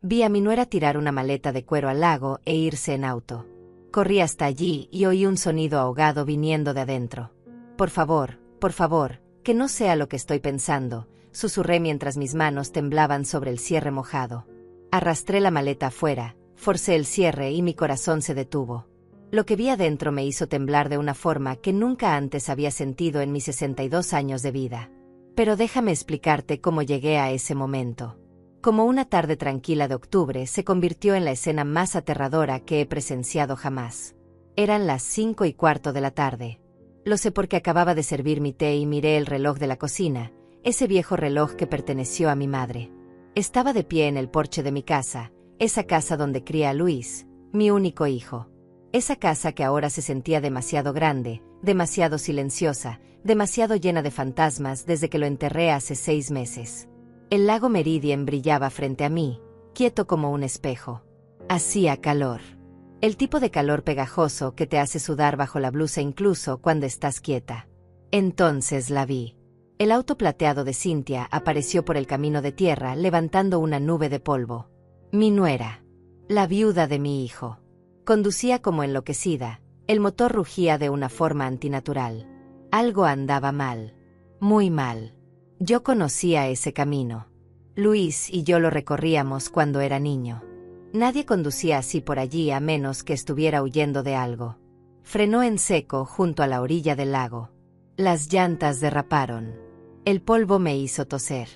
Vi a mi nuera tirar una maleta de cuero al lago e irse en auto. Corrí hasta allí y oí un sonido ahogado viniendo de adentro. Por favor, que no sea lo que estoy pensando, susurré mientras mis manos temblaban sobre el cierre mojado. Arrastré la maleta afuera, forcé el cierre y mi corazón se detuvo. Lo que vi adentro me hizo temblar de una forma que nunca antes había sentido en mis 62 años de vida. Pero déjame explicarte cómo llegué a ese momento. Como una tarde tranquila de octubre se convirtió en la escena más aterradora que he presenciado jamás. Eran las 5:15 de la tarde. Lo sé porque acababa de servir mi té y miré el reloj de la cocina, ese viejo reloj que perteneció a mi madre. Estaba de pie en el porche de mi casa, esa casa donde cría a Luis, mi único hijo. Esa casa que ahora se sentía demasiado grande, demasiado silenciosa, demasiado llena de fantasmas desde que lo enterré hace 6 meses. El lago Meridian brillaba frente a mí, quieto como un espejo. Hacía calor. El tipo de calor pegajoso que te hace sudar bajo la blusa incluso cuando estás quieta. Entonces la vi. El auto plateado de Cynthia apareció por el camino de tierra levantando una nube de polvo. Mi nuera. La viuda de mi hijo. Conducía como enloquecida, el motor rugía de una forma antinatural. Algo andaba mal. Muy mal. Yo conocía ese camino. Luis y yo lo recorríamos cuando era niño. Nadie conducía así por allí a menos que estuviera huyendo de algo. Frenó en seco junto a la orilla del lago. Las llantas derraparon. El polvo me hizo toser.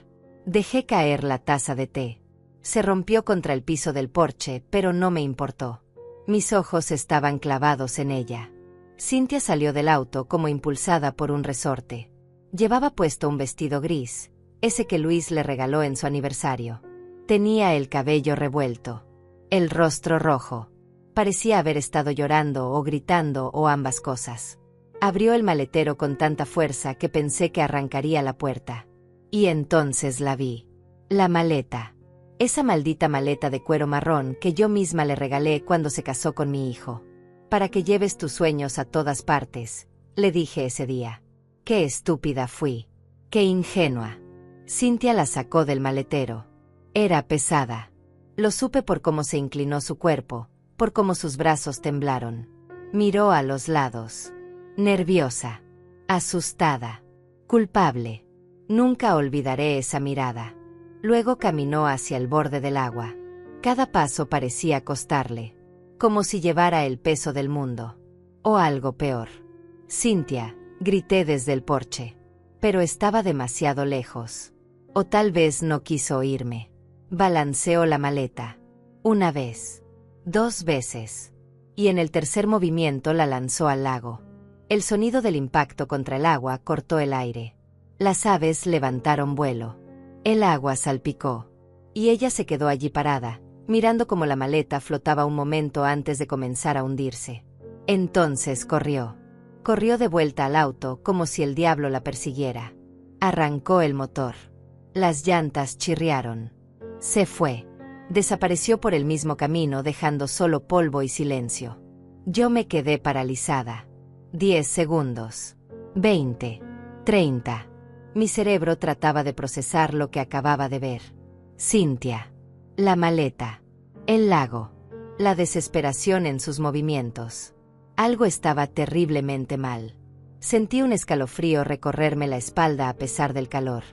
Dejé caer la taza de té. Se rompió contra el piso del porche, pero no me importó. Mis ojos estaban clavados en ella. Cynthia salió del auto como impulsada por un resorte. Llevaba puesto un vestido gris, ese que Luis le regaló en su aniversario. Tenía el cabello revuelto, el rostro rojo. Parecía haber estado llorando o gritando o ambas cosas. Abrió el maletero con tanta fuerza que pensé que arrancaría la puerta. Y entonces la vi. La maleta. Esa maldita maleta de cuero marrón que yo misma le regalé cuando se casó con mi hijo. Para que lleves tus sueños a todas partes, le dije ese día. Qué estúpida fui. Qué ingenua. Cynthia la sacó del maletero. Era pesada. Lo supe por cómo se inclinó su cuerpo, por cómo sus brazos temblaron. Miró a los lados. Nerviosa. Asustada. Culpable. Nunca olvidaré esa mirada. Luego caminó hacia el borde del agua. Cada paso parecía costarle. Como si llevara el peso del mundo. O algo peor. Cynthia, grité desde el porche. Pero estaba demasiado lejos. O tal vez no quiso oírme. Balanceó la maleta. Una vez. 2 veces. Y en el tercer movimiento la lanzó al lago. El sonido del impacto contra el agua cortó el aire. Las aves levantaron vuelo. El agua salpicó. Y ella se quedó allí parada, mirando cómo la maleta flotaba un momento antes de comenzar a hundirse. Entonces corrió. Corrió de vuelta al auto como si el diablo la persiguiera. Arrancó el motor. Las llantas chirriaron. Se fue. Desapareció por el mismo camino dejando solo polvo y silencio. Yo me quedé paralizada. 10 segundos. 20. 30. Mi cerebro trataba de procesar lo que acababa de ver. Cynthia. La maleta. El lago. La desesperación en sus movimientos. Algo estaba terriblemente mal. Sentí un escalofrío recorrerme la espalda a pesar del calor.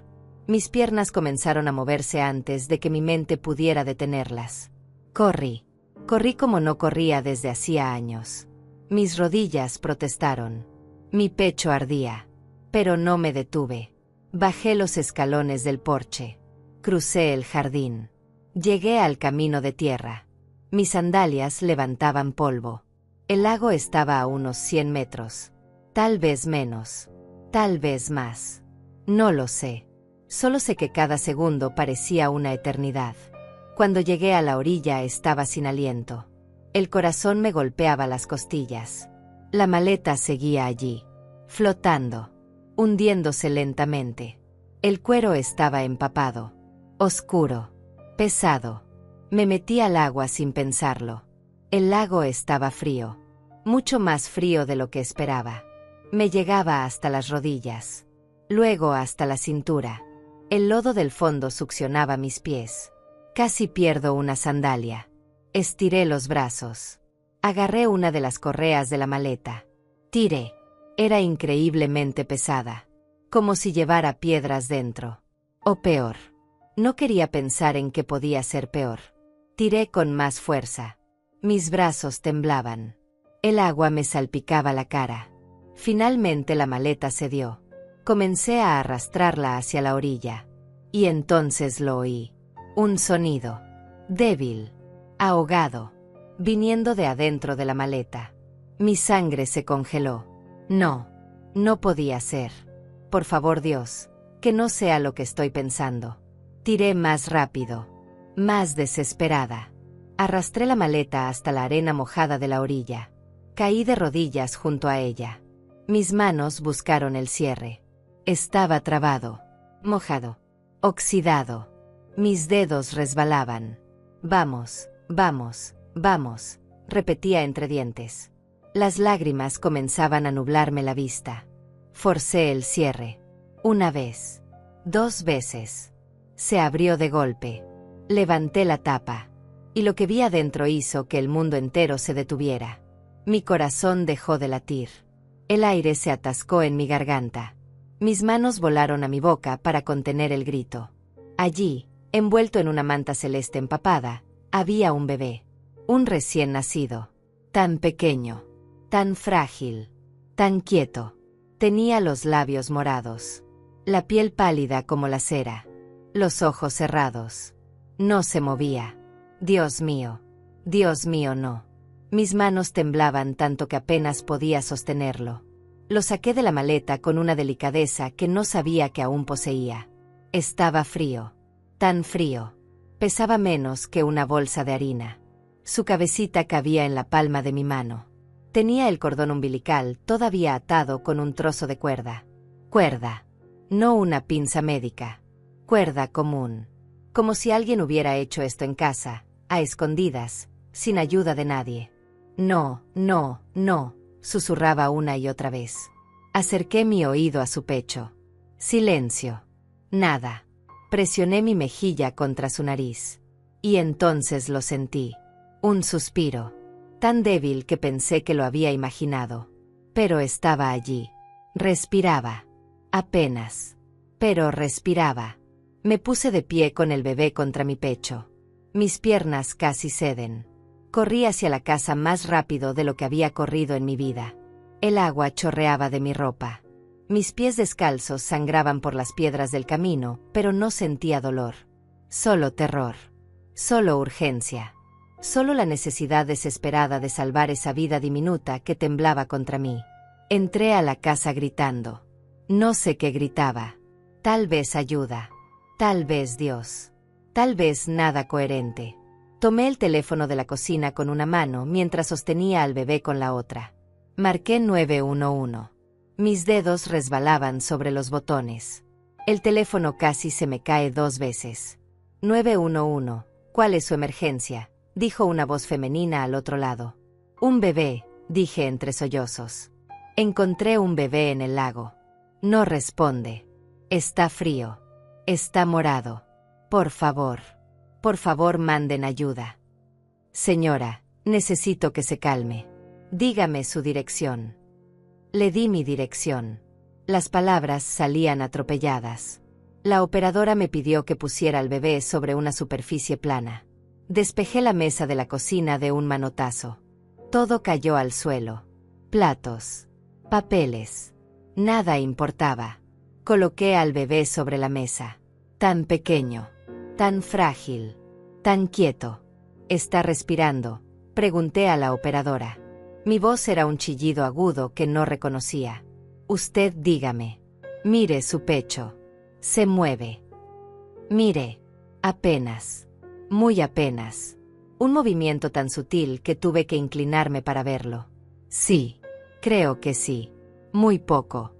Mis piernas comenzaron a moverse antes de que mi mente pudiera detenerlas. Corrí. Corrí como no corría desde hacía años. Mis rodillas protestaron. Mi pecho ardía. Pero no me detuve. Bajé los escalones del porche. Crucé el jardín. Llegué al camino de tierra. Mis sandalias levantaban polvo. El lago estaba a unos 100 metros. Tal vez menos. Tal vez más. No lo sé. Solo sé que cada segundo parecía una eternidad. Cuando llegué a la orilla estaba sin aliento. El corazón me golpeaba las costillas. La maleta seguía allí, flotando, hundiéndose lentamente. El cuero estaba empapado, oscuro, pesado. Me metí al agua sin pensarlo. El lago estaba frío, mucho más frío de lo que esperaba. Me llegaba hasta las rodillas, luego hasta la cintura. El lodo del fondo succionaba mis pies. Casi pierdo una sandalia. Estiré los brazos. Agarré una de las correas de la maleta. Tiré. Era increíblemente pesada. Como si llevara piedras dentro. O peor. No quería pensar en qué podía ser peor. Tiré con más fuerza. Mis brazos temblaban. El agua me salpicaba la cara. Finalmente la maleta cedió. Comencé a arrastrarla hacia la orilla. Y entonces lo oí. Un sonido. Débil. Ahogado. Viniendo de adentro de la maleta. Mi sangre se congeló. No. No podía ser. Por favor, Dios, que no sea lo que estoy pensando. Tiré más rápido. Más desesperada. Arrastré la maleta hasta la arena mojada de la orilla. Caí de rodillas junto a ella. Mis manos buscaron el cierre. Estaba trabado. Mojado. Oxidado. Mis dedos resbalaban. Vamos, vamos, vamos, repetía entre dientes. Las lágrimas comenzaban a nublarme la vista. Forcé el cierre. Una vez. 2 veces. Se abrió de golpe. Levanté la tapa. Y lo que vi adentro hizo que el mundo entero se detuviera. Mi corazón dejó de latir. El aire se atascó en mi garganta. Mis manos volaron a mi boca para contener el grito. Allí, envuelto en una manta celeste empapada, había un bebé. Un recién nacido. Tan pequeño. Tan frágil. Tan quieto. Tenía los labios morados. La piel pálida como la cera. Los ojos cerrados. No se movía. Dios mío. Dios mío, no. Mis manos temblaban tanto que apenas podía sostenerlo. Lo saqué de la maleta con una delicadeza que no sabía que aún poseía. Estaba frío. Tan frío. Pesaba menos que una bolsa de harina. Su cabecita cabía en la palma de mi mano. Tenía el cordón umbilical todavía atado con un trozo de cuerda. Cuerda. No una pinza médica. Cuerda común. Como si alguien hubiera hecho esto en casa, a escondidas, sin ayuda de nadie. No, no, no, susurraba una y otra vez. Acerqué mi oído a su pecho. Silencio. Nada. Presioné mi mejilla contra su nariz. Y entonces lo sentí. Un suspiro. Tan débil que pensé que lo había imaginado. Pero estaba allí. Respiraba. Apenas. Pero respiraba. Me puse de pie con el bebé contra mi pecho. Mis piernas casi ceden. Corrí hacia la casa más rápido de lo que había corrido en mi vida. El agua chorreaba de mi ropa. Mis pies descalzos sangraban por las piedras del camino, pero no sentía dolor. Solo terror. Solo urgencia. Solo la necesidad desesperada de salvar esa vida diminuta que temblaba contra mí. Entré a la casa gritando. No sé qué gritaba. Tal vez ayuda. Tal vez Dios. Tal vez nada coherente. Tomé el teléfono de la cocina con una mano mientras sostenía al bebé con la otra. Marqué 911. Mis dedos resbalaban sobre los botones. El teléfono casi se me cae 2 veces. 911. ¿Cuál es su emergencia?, dijo una voz femenina al otro lado. Un bebé, dije entre sollozos. Encontré un bebé en el lago. No responde. Está frío. Está morado. Por favor manden ayuda. Señora, necesito que se calme. Dígame su dirección. Le di mi dirección. Las palabras salían atropelladas. La operadora me pidió que pusiera al bebé sobre una superficie plana. Despejé la mesa de la cocina de un manotazo. Todo cayó al suelo. Platos. Papeles. Nada importaba. Coloqué al bebé sobre la mesa. Tan pequeño. Tan frágil. Tan quieto. ¿Está respirando?, pregunté a la operadora. Mi voz era un chillido agudo que no reconocía. Usted dígame. Mire su pecho. Se mueve. Mire. Apenas. Muy apenas. Un movimiento tan sutil que tuve que inclinarme para verlo. Sí. Creo que sí. Muy poco.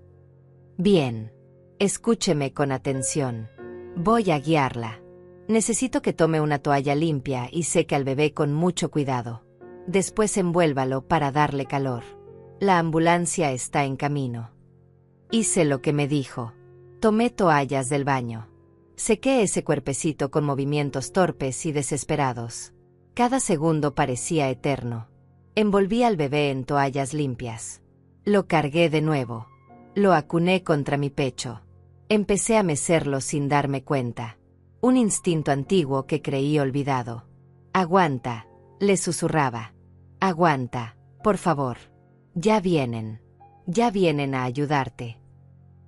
Bien. Escúcheme con atención. Voy a guiarla. Necesito que tome una toalla limpia y seque al bebé con mucho cuidado. Después envuélvalo para darle calor. La ambulancia está en camino. Hice lo que me dijo. Tomé toallas del baño. Sequé ese cuerpecito con movimientos torpes y desesperados. Cada segundo parecía eterno. Envolví al bebé en toallas limpias. Lo cargué de nuevo. Lo acuné contra mi pecho. Empecé a mecerlo sin darme cuenta. Un instinto antiguo que creí olvidado. «Aguanta», le susurraba. «Aguanta, por favor. Ya vienen. Ya vienen a ayudarte».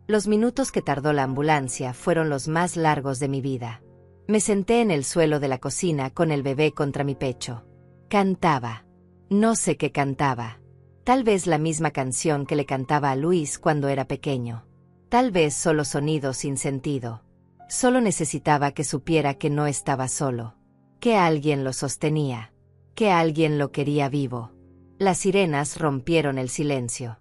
Los minutos que tardó la ambulancia fueron los más largos de mi vida. Me senté en el suelo de la cocina con el bebé contra mi pecho. Cantaba. No sé qué cantaba. Tal vez la misma canción que le cantaba a Luis cuando era pequeño. Tal vez solo sonidos sin sentido. Solo necesitaba que supiera que no estaba solo. Que alguien lo sostenía. Que alguien lo quería vivo. Las sirenas rompieron el silencio.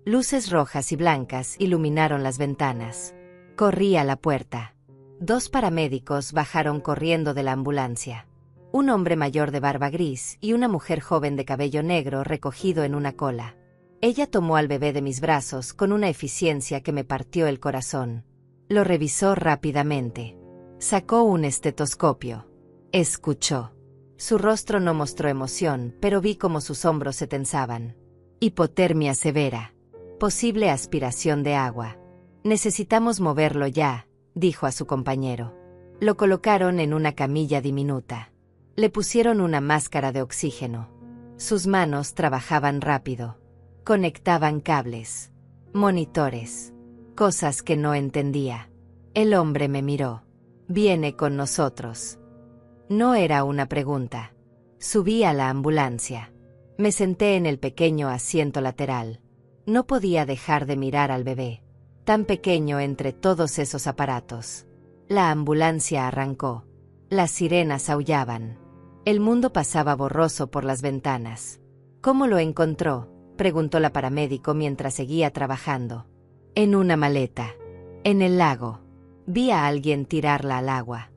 Luces rojas y blancas iluminaron las ventanas. Corrí a la puerta. 2 paramédicos bajaron corriendo de la ambulancia. Un hombre mayor de barba gris y una mujer joven de cabello negro recogido en una cola. Ella tomó al bebé de mis brazos con una eficiencia que me partió el corazón. Lo revisó rápidamente. Sacó un estetoscopio. Escuchó. Su rostro no mostró emoción, pero vi cómo sus hombros se tensaban. Hipotermia severa. Posible aspiración de agua. Necesitamos moverlo ya, dijo a su compañero. Lo colocaron en una camilla diminuta. Le pusieron una máscara de oxígeno. Sus manos trabajaban rápido. Conectaban cables. Monitores. Cosas que no entendía. El hombre me miró. Viene con nosotros. No era una pregunta. Subí a la ambulancia. Me senté en el pequeño asiento lateral. No podía dejar de mirar al bebé, tan pequeño entre todos esos aparatos. La ambulancia arrancó. Las sirenas aullaban. El mundo pasaba borroso por las ventanas. ¿Cómo lo encontró?, preguntó la paramédico mientras seguía trabajando. En una maleta. En el lago. Vi a alguien tirarla al agua.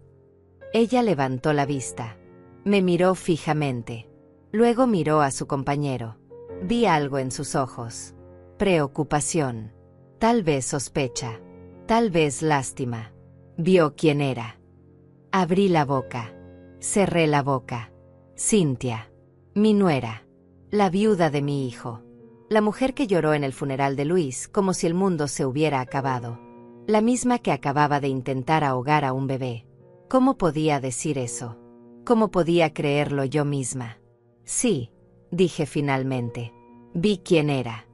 Ella levantó la vista. Me miró fijamente. Luego miró a su compañero. Vi algo en sus ojos. Preocupación. Tal vez sospecha. Tal vez lástima. Vio quién era. Abrí la boca. Cerré la boca. Cintia. Mi nuera. La viuda de mi hijo. La mujer que lloró en el funeral de Luis como si el mundo se hubiera acabado. La misma que acababa de intentar ahogar a un bebé. ¿Cómo podía decir eso? ¿Cómo podía creerlo yo misma? Sí, dije finalmente. Vi quién era.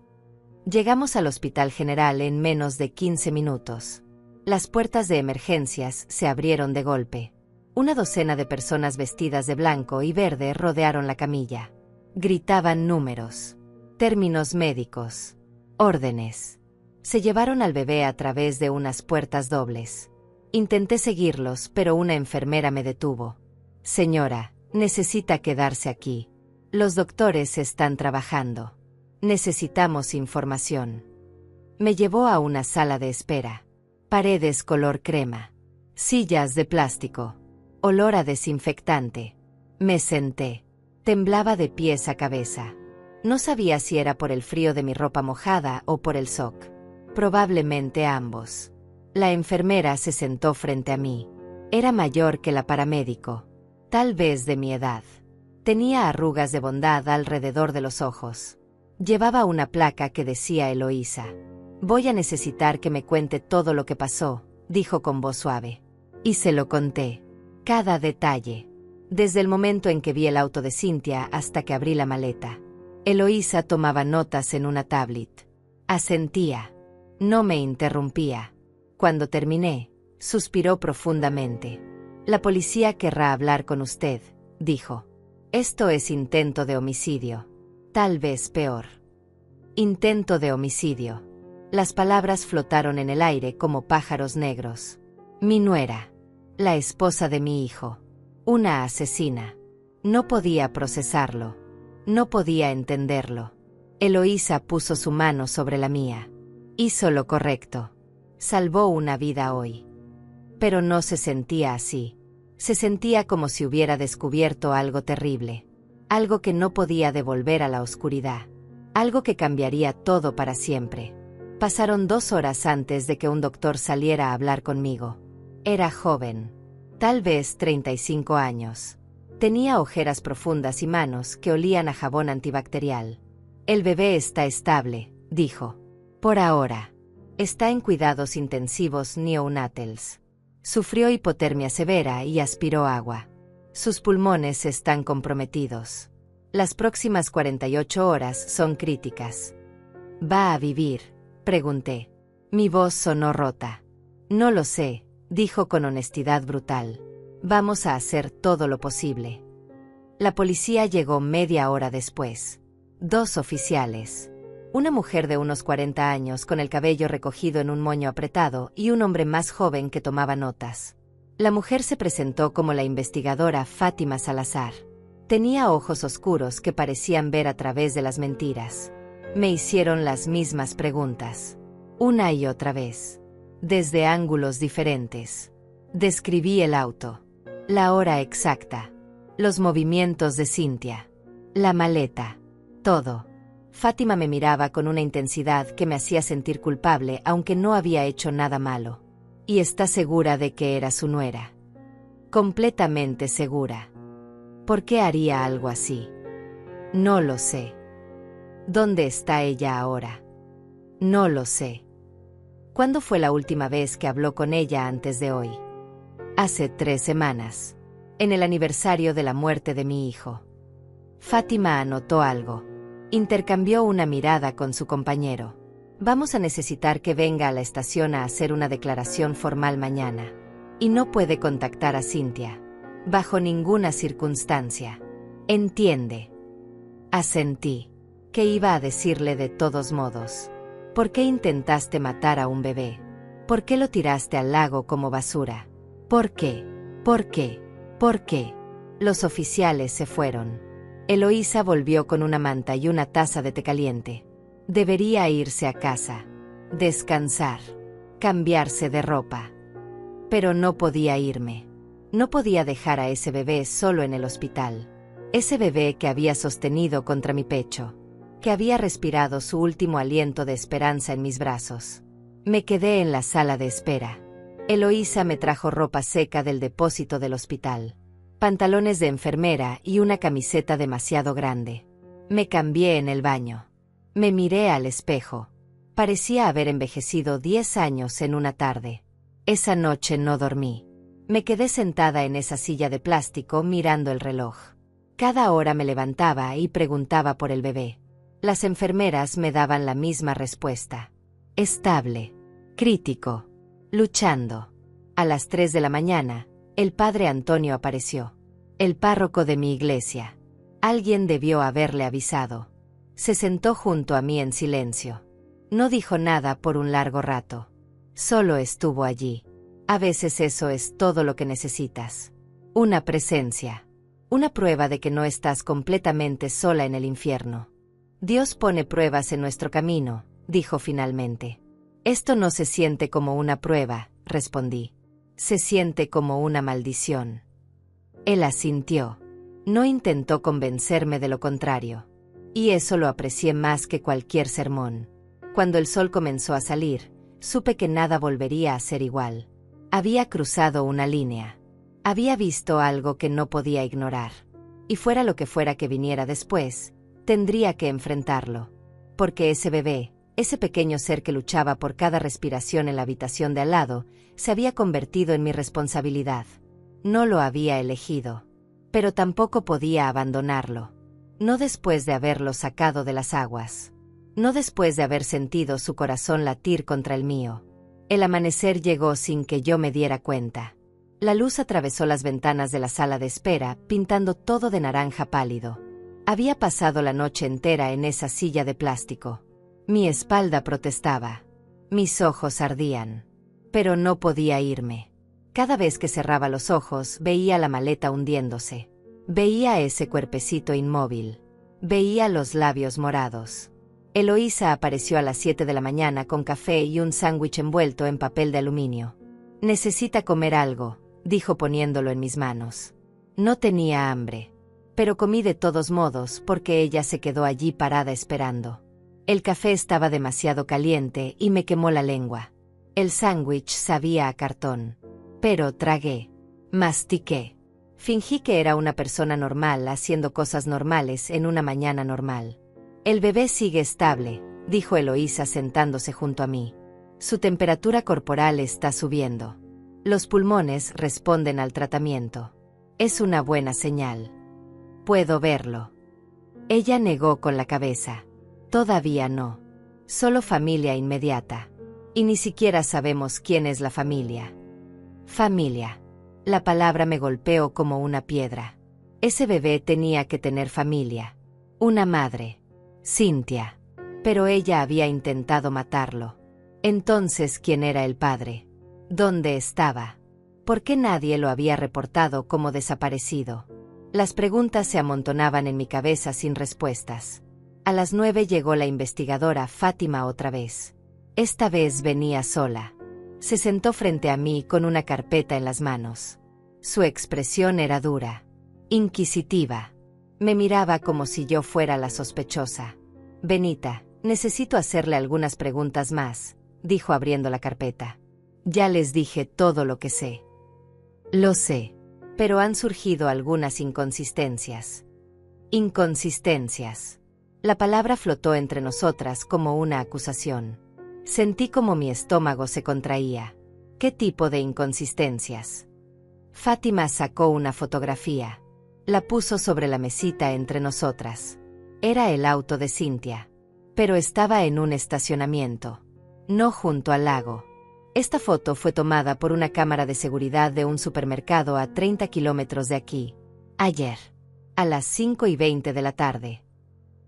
Llegamos al Hospital General en menos de 15 minutos. Las puertas de emergencias se abrieron de golpe. Una docena de personas vestidas de blanco y verde rodearon la camilla. Gritaban números, términos médicos, órdenes. Se llevaron al bebé a través de unas puertas dobles. Intenté seguirlos, pero una enfermera me detuvo. Señora, necesita quedarse aquí. Los doctores están trabajando. Necesitamos información. Me llevó a una sala de espera. Paredes color crema. Sillas de plástico. Olor a desinfectante. Me senté. Temblaba de pies a cabeza. No sabía si era por el frío de mi ropa mojada o por el shock. Probablemente ambos. La enfermera se sentó frente a mí. Era mayor que la paramédico. Tal vez de mi edad. Tenía arrugas de bondad alrededor de los ojos. Llevaba una placa que decía Eloísa. Voy a necesitar que me cuente todo lo que pasó, dijo con voz suave. Y se lo conté. Cada detalle. Desde el momento en que vi el auto de Cintia hasta que abrí la maleta. Eloísa tomaba notas en una tablet. Asentía. No me interrumpía. Cuando terminé, suspiró profundamente. La policía querrá hablar con usted, dijo. Esto es intento de homicidio. Tal vez peor. Intento de homicidio. Las palabras flotaron en el aire como pájaros negros. Mi nuera. La esposa de mi hijo. Una asesina. No podía procesarlo. No podía entenderlo. Eloísa puso su mano sobre la mía. Hizo lo correcto. Salvó una vida hoy. Pero no se sentía así. Se sentía como si hubiera descubierto algo terrible. Algo que no podía devolver a la oscuridad. Algo que cambiaría todo para siempre. Pasaron 2 horas antes de que un doctor saliera a hablar conmigo. Era joven. Tal vez 35 años. Tenía ojeras profundas y manos que olían a jabón antibacterial. El bebé está estable, dijo. Por ahora. Está en cuidados intensivos neonatals. Sufrió hipotermia severa y aspiró agua. Sus pulmones están comprometidos. Las próximas 48 horas son críticas. ¿Va a vivir?, pregunté. Mi voz sonó rota. No lo sé, dijo con honestidad brutal. Vamos a hacer todo lo posible. La policía llegó media hora después. 2 oficiales. Una mujer de unos 40 años con el cabello recogido en un moño apretado y un hombre más joven que tomaba notas. La mujer se presentó como la investigadora Fátima Salazar. Tenía ojos oscuros que parecían ver a través de las mentiras. Me hicieron las mismas preguntas. Una y otra vez. Desde ángulos diferentes. Describí el auto. La hora exacta. Los movimientos de Cynthia. La maleta. Todo. Fátima me miraba con una intensidad que me hacía sentir culpable aunque no había hecho nada malo. ¿Y está segura de que era su nuera? Completamente segura. ¿Por qué haría algo así? No lo sé. ¿Dónde está ella ahora? No lo sé. ¿Cuándo fue la última vez que habló con ella antes de hoy? Hace 3 semanas. En el aniversario de la muerte de mi hijo. Fátima anotó algo. Intercambió una mirada con su compañero. Vamos a necesitar que venga a la estación a hacer una declaración formal mañana. Y no puede contactar a Cynthia. Bajo ninguna circunstancia. ¿Entiende? Asentí. ¿Qué iba a decirle de todos modos? ¿Por qué intentaste matar a un bebé? ¿Por qué lo tiraste al lago como basura? ¿Por qué? ¿Por qué? ¿Por qué? Los oficiales se fueron. Eloísa volvió con una manta y una taza de té caliente. Debería irse a casa. Descansar. Cambiarse de ropa. Pero no podía irme. No podía dejar a ese bebé solo en el hospital. Ese bebé que había sostenido contra mi pecho. Que había respirado su último aliento de esperanza en mis brazos. Me quedé en la sala de espera. Eloísa me trajo ropa seca del depósito del hospital. Pantalones de enfermera y una camiseta demasiado grande. Me cambié en el baño. Me miré al espejo. Parecía haber envejecido 10 años en una tarde. Esa noche no dormí. Me quedé sentada en esa silla de plástico mirando el reloj. Cada hora me levantaba y preguntaba por el bebé. Las enfermeras me daban la misma respuesta. Estable. Crítico. Luchando. A las 3 de la mañana, el padre Antonio apareció. El párroco de mi iglesia. Alguien debió haberle avisado. Se sentó junto a mí en silencio. No dijo nada por un largo rato. Solo estuvo allí. A veces eso es todo lo que necesitas. Una presencia. Una prueba de que no estás completamente sola en el infierno. Dios pone pruebas en nuestro camino, dijo finalmente. Esto no se siente como una prueba, respondí. Se siente como una maldición. Él asintió. No intentó convencerme de lo contrario. Y eso lo aprecié más que cualquier sermón. Cuando el sol comenzó a salir, supe que nada volvería a ser igual. Había cruzado una línea. Había visto algo que no podía ignorar. Y fuera lo que fuera que viniera después, tendría que enfrentarlo. Porque ese bebé, ese pequeño ser que luchaba por cada respiración en la habitación de al lado, se había convertido en mi responsabilidad. No lo había elegido. Pero tampoco podía abandonarlo. No después de haberlo sacado de las aguas. No después de haber sentido su corazón latir contra el mío. El amanecer llegó sin que yo me diera cuenta. La luz atravesó las ventanas de la sala de espera, pintando todo de naranja pálido. Había pasado la noche entera en esa silla de plástico. Mi espalda protestaba. Mis ojos ardían. Pero no podía irme. Cada vez que cerraba los ojos veía la maleta hundiéndose. Veía ese cuerpecito inmóvil. Veía los labios morados. Eloísa apareció a las 7 de la mañana con café y un sándwich envuelto en papel de aluminio. Necesita comer algo, dijo poniéndolo en mis manos. No tenía hambre. Pero comí de todos modos porque ella se quedó allí parada esperando. El café estaba demasiado caliente y me quemó la lengua. El sándwich sabía a cartón. Pero tragué. Mastiqué. Fingí que era una persona normal haciendo cosas normales en una mañana normal. El bebé sigue estable, dijo Eloísa sentándose junto a mí. Su temperatura corporal está subiendo. Los pulmones responden al tratamiento. Es una buena señal. Puedo verlo. Ella negó con la cabeza. Todavía no. Solo familia inmediata. Y ni siquiera sabemos quién es la familia. Familia. La palabra me golpeó como una piedra. Ese bebé tenía que tener familia. Una madre. Cynthia. Pero ella había intentado matarlo. Entonces, ¿quién era el padre? ¿Dónde estaba? ¿Por qué nadie lo había reportado como desaparecido? Las preguntas se amontonaban en mi cabeza sin respuestas. A las 9 llegó la investigadora Fátima otra vez. Esta vez venía sola. Se sentó frente a mí con una carpeta en las manos. Su expresión era dura, inquisitiva. Me miraba como si yo fuera la sospechosa. Benita, necesito hacerle algunas preguntas más, dijo abriendo la carpeta. Ya les dije todo lo que sé. Lo sé, pero han surgido algunas inconsistencias. Inconsistencias. La palabra flotó entre nosotras como una acusación. Sentí como mi estómago se contraía. ¿Qué tipo de inconsistencias? Fátima sacó una fotografía. La puso sobre la mesita entre nosotras. Era el auto de Cynthia. Pero estaba en un estacionamiento. No junto al lago. Esta foto fue tomada por una cámara de seguridad de un supermercado a 30 kilómetros de aquí. Ayer. A las 5:20 de la tarde.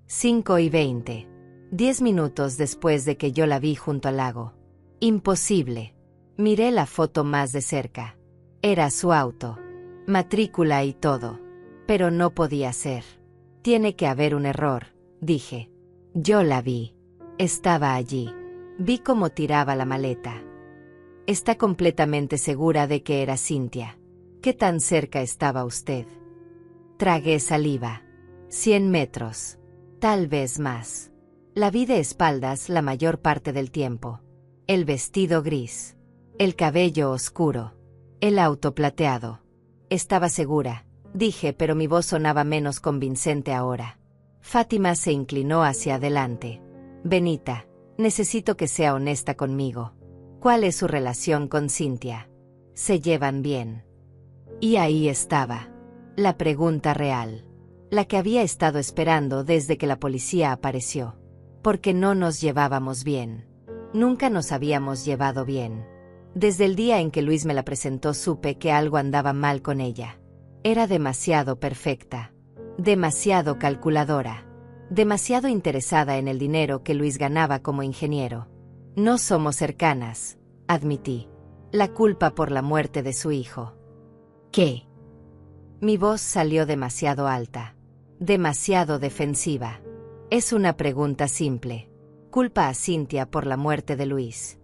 5:20. 10 minutos después de que yo la vi junto al lago. Imposible. Miré la foto más de cerca. Era su auto. Matrícula y todo. Pero no podía ser. Tiene que haber un error, dije. Yo la vi. Estaba allí. Vi cómo tiraba la maleta. Está completamente segura de que era Cynthia. ¿Qué tan cerca estaba usted? Tragué saliva. 100 metros. Tal vez más. La vi de espaldas la mayor parte del tiempo. El vestido gris. El cabello oscuro. El auto plateado. Estaba segura, dije, pero mi voz sonaba menos convincente ahora. Fátima se inclinó hacia adelante. Benita, necesito que sea honesta conmigo. ¿Cuál es su relación con Cynthia? ¿Se llevan bien? Y ahí estaba. La pregunta real. La que había estado esperando desde que la policía apareció. Porque no nos llevábamos bien. Nunca nos habíamos llevado bien. Desde el día en que Luis me la presentó supe que algo andaba mal con ella. Era demasiado perfecta. Demasiado calculadora. Demasiado interesada en el dinero que Luis ganaba como ingeniero. No somos cercanas, admití. La culpa por la muerte de su hijo. ¿Qué? Mi voz salió demasiado alta. Demasiado defensiva. Es una pregunta simple. Culpa a Cynthia por la muerte de Luis.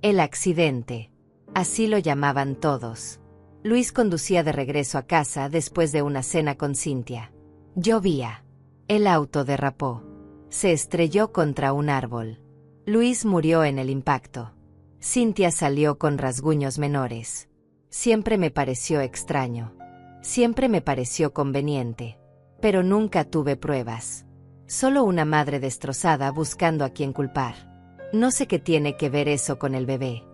El accidente. Así lo llamaban todos. Luis conducía de regreso a casa después de una cena con Cynthia. Llovía. El auto derrapó. Se estrelló contra un árbol. Luis murió en el impacto. Cynthia salió con rasguños menores. Siempre me pareció extraño. Siempre me pareció conveniente. Pero nunca tuve pruebas. Solo una madre destrozada buscando a quien culpar. No sé qué tiene que ver eso con el bebé.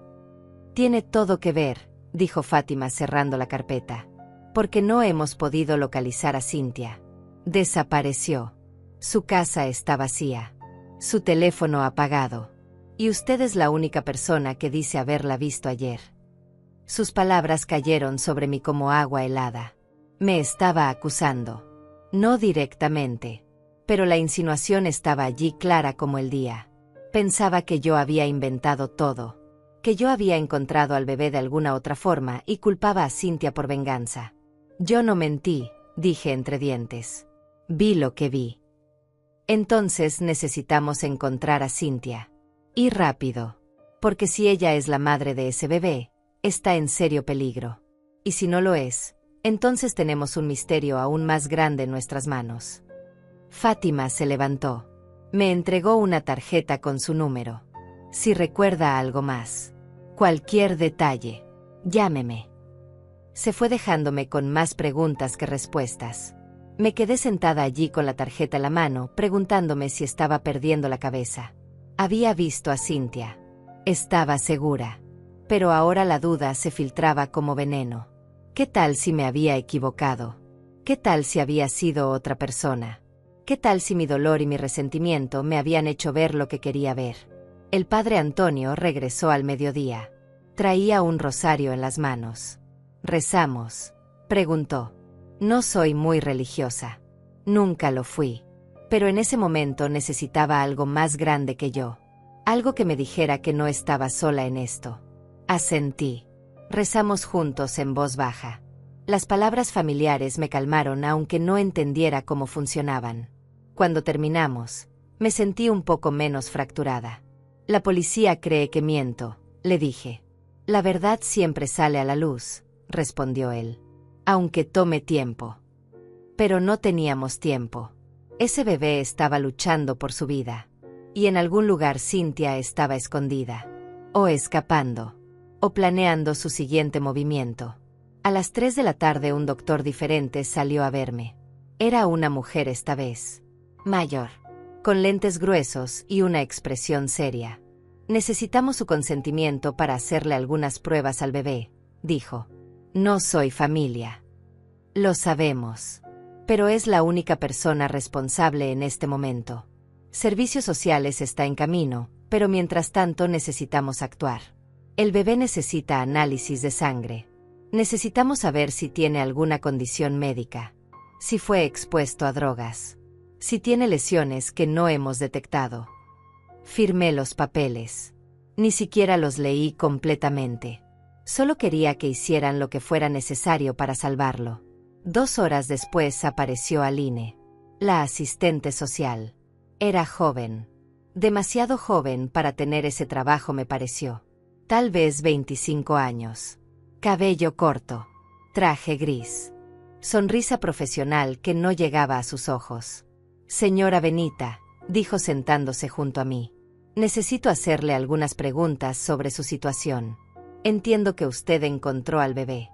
Tiene todo que ver, dijo Fátima cerrando la carpeta. Porque no hemos podido localizar a Cynthia. Desapareció. Su casa está vacía. Su teléfono apagado. Y usted es la única persona que dice haberla visto ayer. Sus palabras cayeron sobre mí como agua helada. Me estaba acusando. No directamente. Pero la insinuación estaba allí clara como el día. Pensaba que yo había inventado todo. Que yo había encontrado al bebé de alguna otra forma y culpaba a Cynthia por venganza. Yo no mentí, dije entre dientes. Vi lo que vi. Entonces necesitamos encontrar a Cynthia. Y rápido. Porque si ella es la madre de ese bebé, está en serio peligro. Y si no lo es, entonces tenemos un misterio aún más grande en nuestras manos. Fátima se levantó. Me entregó una tarjeta con su número. Si recuerda algo más. Cualquier detalle. Llámeme. Se fue dejándome con más preguntas que respuestas. Me quedé sentada allí con la tarjeta en la mano, preguntándome si estaba perdiendo la cabeza. Había visto a Cynthia. Estaba segura. Pero ahora la duda se filtraba como veneno. ¿Qué tal si me había equivocado? ¿Qué tal si había sido otra persona? ¿Qué tal si mi dolor y mi resentimiento me habían hecho ver lo que quería ver? El padre Antonio regresó al mediodía. Traía un rosario en las manos. ¿Rezamos?, preguntó. No soy muy religiosa. Nunca lo fui. Pero en ese momento necesitaba algo más grande que yo. Algo que me dijera que no estaba sola en esto. Asentí. Rezamos juntos en voz baja. Las palabras familiares me calmaron aunque no entendiera cómo funcionaban. Cuando terminamos, me sentí un poco menos fracturada. La policía cree que miento, le dije. La verdad siempre sale a la luz, respondió él. Aunque tome tiempo. Pero no teníamos tiempo. Ese bebé estaba luchando por su vida. Y en algún lugar Cynthia estaba escondida. O escapando. O planeando su siguiente movimiento. A las 3 de la tarde un doctor diferente salió a verme. Era una mujer esta vez. Mayor. Con lentes gruesos y una expresión seria. Necesitamos su consentimiento para hacerle algunas pruebas al bebé, dijo. No soy familia. Lo sabemos. Pero es la única persona responsable en este momento. Servicios Sociales está en camino, pero mientras tanto necesitamos actuar. El bebé necesita análisis de sangre. Necesitamos saber si tiene alguna condición médica. Si fue expuesto a drogas. Si tiene lesiones que no hemos detectado. Firmé los papeles. Ni siquiera los leí completamente. Solo quería que hicieran lo que fuera necesario para salvarlo. 2 horas después apareció Aline, la asistente social. Era joven. Demasiado joven para tener ese trabajo me pareció. Tal vez 25 años. Cabello corto. Traje gris. Sonrisa profesional que no llegaba a sus ojos. Señora Benita, dijo sentándose junto a mí. Necesito hacerle algunas preguntas sobre su situación. Entiendo que usted encontró al bebé.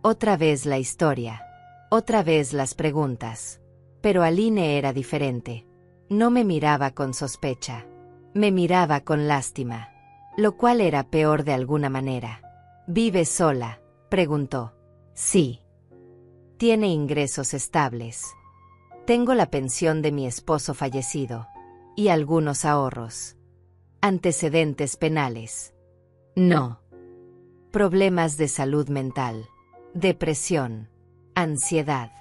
Otra vez la historia. Otra vez las preguntas. Pero Aline era diferente. No me miraba con sospecha. Me miraba con lástima. Lo cual era peor de alguna manera. ¿Vive sola?, preguntó. Sí. ¿Tiene ingresos estables? Tengo la pensión de mi esposo fallecido. Y algunos ahorros. ¿Antecedentes penales? No. Problemas de salud mental. Depresión. Ansiedad.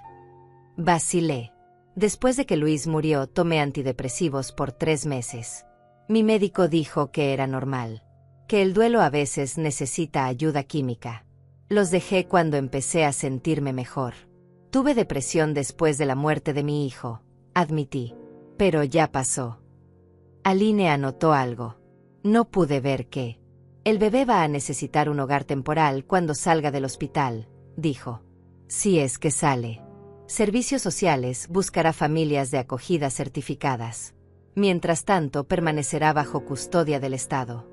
Vacilé. Después de que Luis murió, tomé antidepresivos por 3 meses. Mi médico dijo que era normal. Que el duelo a veces necesita ayuda química. Los dejé cuando empecé a sentirme mejor. Tuve depresión después de la muerte de mi hijo, admití. Pero ya pasó. Aline anotó algo. No pude ver qué. El bebé va a necesitar un hogar temporal cuando salga del hospital, dijo. Si es que sale. Servicios Sociales buscará familias de acogida certificadas. Mientras tanto, permanecerá bajo custodia del Estado.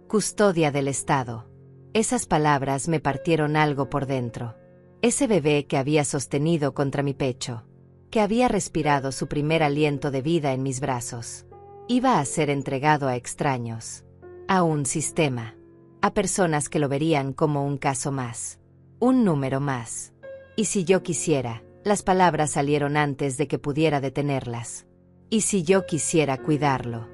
Custodia del Estado. Esas palabras me partieron algo por dentro. Ese bebé que había sostenido contra mi pecho. Que había respirado su primer aliento de vida en mis brazos. Iba a ser entregado a extraños. A un sistema. A personas que lo verían como un caso más. Un número más. Y si yo quisiera, las palabras salieron antes de que pudiera detenerlas. Y si yo quisiera cuidarlo.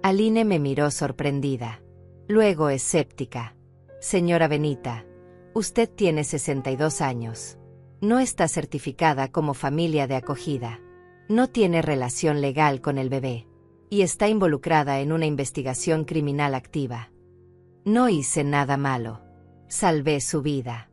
Aline me miró sorprendida. Luego escéptica. Señora Benita, usted tiene 62 años. No está certificada como familia de acogida. No tiene relación legal con el bebé. Y está involucrada en una investigación criminal activa. No hice nada malo. Salvé su vida.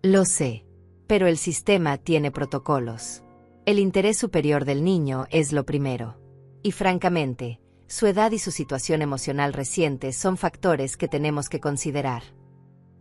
Lo sé. Pero el sistema tiene protocolos. El interés superior del niño es lo primero. Y francamente, su edad y su situación emocional reciente son factores que tenemos que considerar.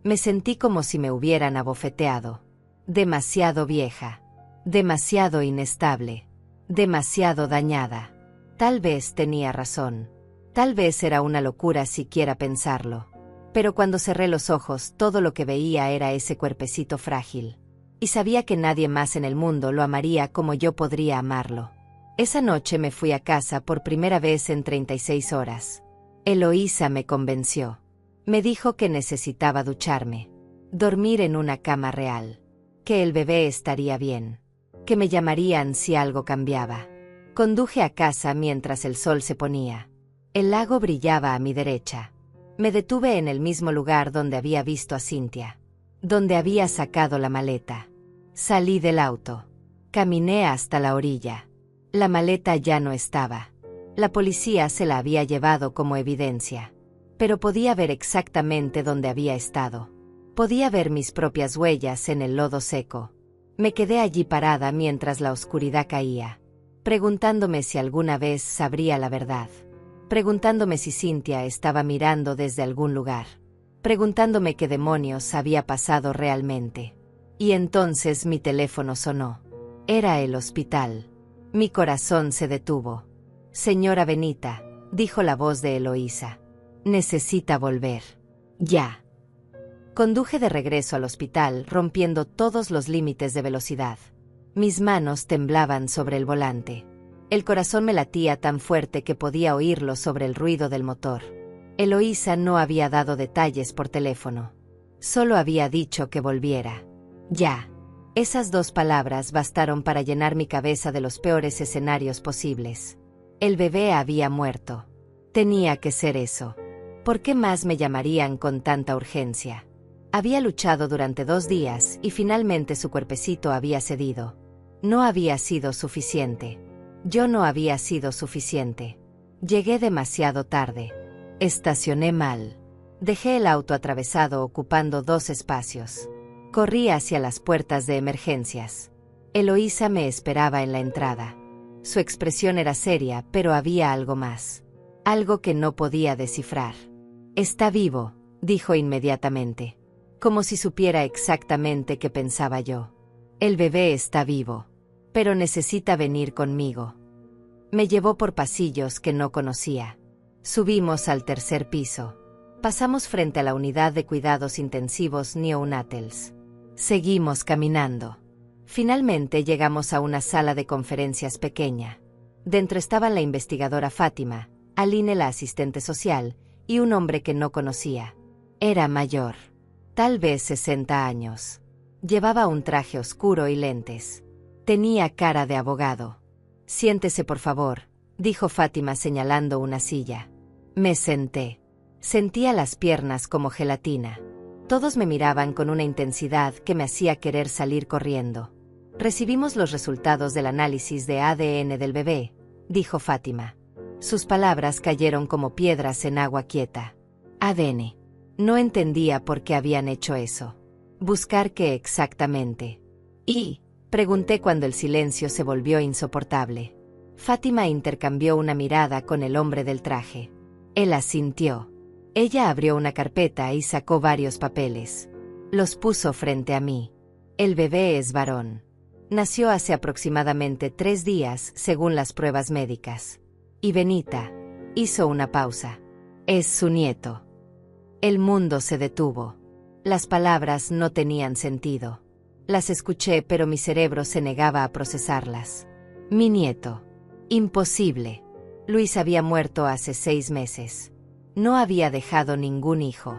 Me sentí como si me hubieran abofeteado. Demasiado vieja. Demasiado inestable. Demasiado dañada. Tal vez tenía razón. Tal vez era una locura siquiera pensarlo. Pero cuando cerré los ojos, todo lo que veía era ese cuerpecito frágil. Y sabía que nadie más en el mundo lo amaría como yo podría amarlo. Esa noche me fui a casa por primera vez en 36 horas. Eloísa me convenció. Me dijo que necesitaba ducharme, dormir en una cama real, que el bebé estaría bien, que me llamarían si algo cambiaba. Conduje a casa mientras el sol se ponía. El lago brillaba a mi derecha. Me detuve en el mismo lugar donde había visto a Cynthia, donde había sacado la maleta. Salí del auto. Caminé hasta la orilla. La maleta ya no estaba. La policía se la había llevado como evidencia. Pero podía ver exactamente dónde había estado. Podía ver mis propias huellas en el lodo seco. Me quedé allí parada mientras la oscuridad caía, preguntándome si alguna vez sabría la verdad. Preguntándome si Cynthia estaba mirando desde algún lugar. Preguntándome qué demonios había pasado realmente. Y entonces mi teléfono sonó. Era el hospital. Mi corazón se detuvo. Señora Benita, dijo la voz de Eloísa. Necesita volver. Ya. Conduje de regreso al hospital, rompiendo todos los límites de velocidad. Mis manos temblaban sobre el volante. El corazón me latía tan fuerte que podía oírlo sobre el ruido del motor. Eloísa no había dado detalles por teléfono. Solo había dicho que volviera. Ya. Esas 2 palabras bastaron para llenar mi cabeza de los peores escenarios posibles. El bebé había muerto. Tenía que ser eso. ¿Por qué más me llamarían con tanta urgencia? Había luchado durante 2 días y finalmente su cuerpecito había cedido. No había sido suficiente. Yo no había sido suficiente. Llegué demasiado tarde. Estacioné mal. Dejé el auto atravesado ocupando 2 espacios. Corrí hacia las puertas de emergencias. Eloísa me esperaba en la entrada. Su expresión era seria, pero había algo más. Algo que no podía descifrar. Está vivo, dijo inmediatamente. Como si supiera exactamente qué pensaba yo. El bebé está vivo. Pero necesita venir conmigo. Me llevó por pasillos que no conocía. Subimos al 3er piso. Pasamos frente a la unidad de cuidados intensivos neonatals. Seguimos caminando. Finalmente llegamos a una sala de conferencias pequeña. Dentro estaban la investigadora Fátima, Aline la asistente social, y un hombre que no conocía. Era mayor. Tal vez 60 años. Llevaba un traje oscuro y lentes. Tenía cara de abogado. Siéntese por favor, dijo Fátima señalando una silla. Me senté. Sentía las piernas como gelatina. Todos me miraban con una intensidad que me hacía querer salir corriendo. Recibimos los resultados del análisis de ADN del bebé, dijo Fátima. Sus palabras cayeron como piedras en agua quieta. ADN. No entendía por qué habían hecho eso. ¿Buscar qué exactamente? Y, pregunté cuando el silencio se volvió insoportable. Fátima intercambió una mirada con el hombre del traje. Él asintió. Ella abrió una carpeta y sacó varios papeles. Los puso frente a mí. El bebé es varón. Nació hace aproximadamente 3 días, según las pruebas médicas. Y Benita hizo una pausa. Es su nieto. El mundo se detuvo. Las palabras no tenían sentido. Las escuché, pero mi cerebro se negaba a procesarlas. Mi nieto. Imposible. Luis había muerto hace 6 meses. No había dejado ningún hijo.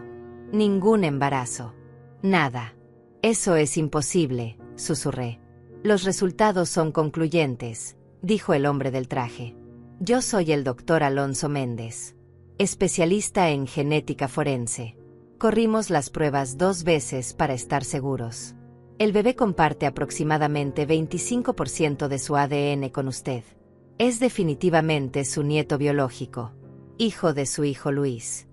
Ningún embarazo. Nada. Eso es imposible, susurré. Los resultados son concluyentes, dijo el hombre del traje. Yo soy el doctor Alonso Méndez, especialista en genética forense. Corrimos las pruebas 2 veces para estar seguros. El bebé comparte aproximadamente 25% de su ADN con usted. Es definitivamente su nieto biológico. Hijo de su hijo Luis.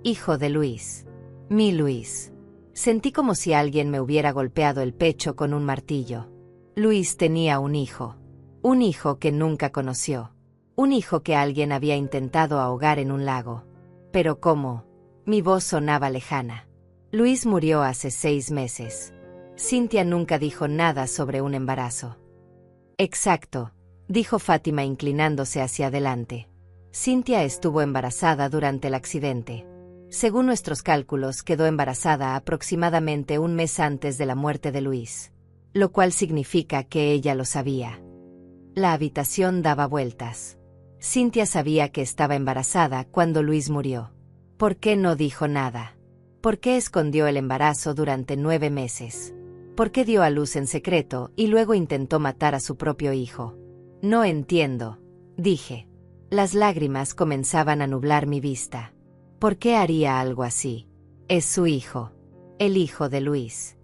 Hijo de Luis. Mi Luis. Sentí como si alguien me hubiera golpeado el pecho con un martillo. Luis tenía un hijo. Un hijo que nunca conoció. Un hijo que alguien había intentado ahogar en un lago. Pero ¿cómo? Mi voz sonaba lejana. Luis murió hace 6 meses. Cynthia nunca dijo nada sobre un embarazo. Exacto, dijo Fátima inclinándose hacia adelante. Cynthia estuvo embarazada durante el accidente. Según nuestros cálculos, quedó embarazada aproximadamente un mes antes de la muerte de Luis, lo cual significa que ella lo sabía. La habitación daba vueltas. Cynthia sabía que estaba embarazada cuando Luis murió. ¿Por qué no dijo nada? ¿Por qué escondió el embarazo durante 9 meses? ¿Por qué dio a luz en secreto y luego intentó matar a su propio hijo? No entiendo, dije. Las lágrimas comenzaban a nublar mi vista. ¿Por qué haría algo así? Es su hijo. El hijo de Luis.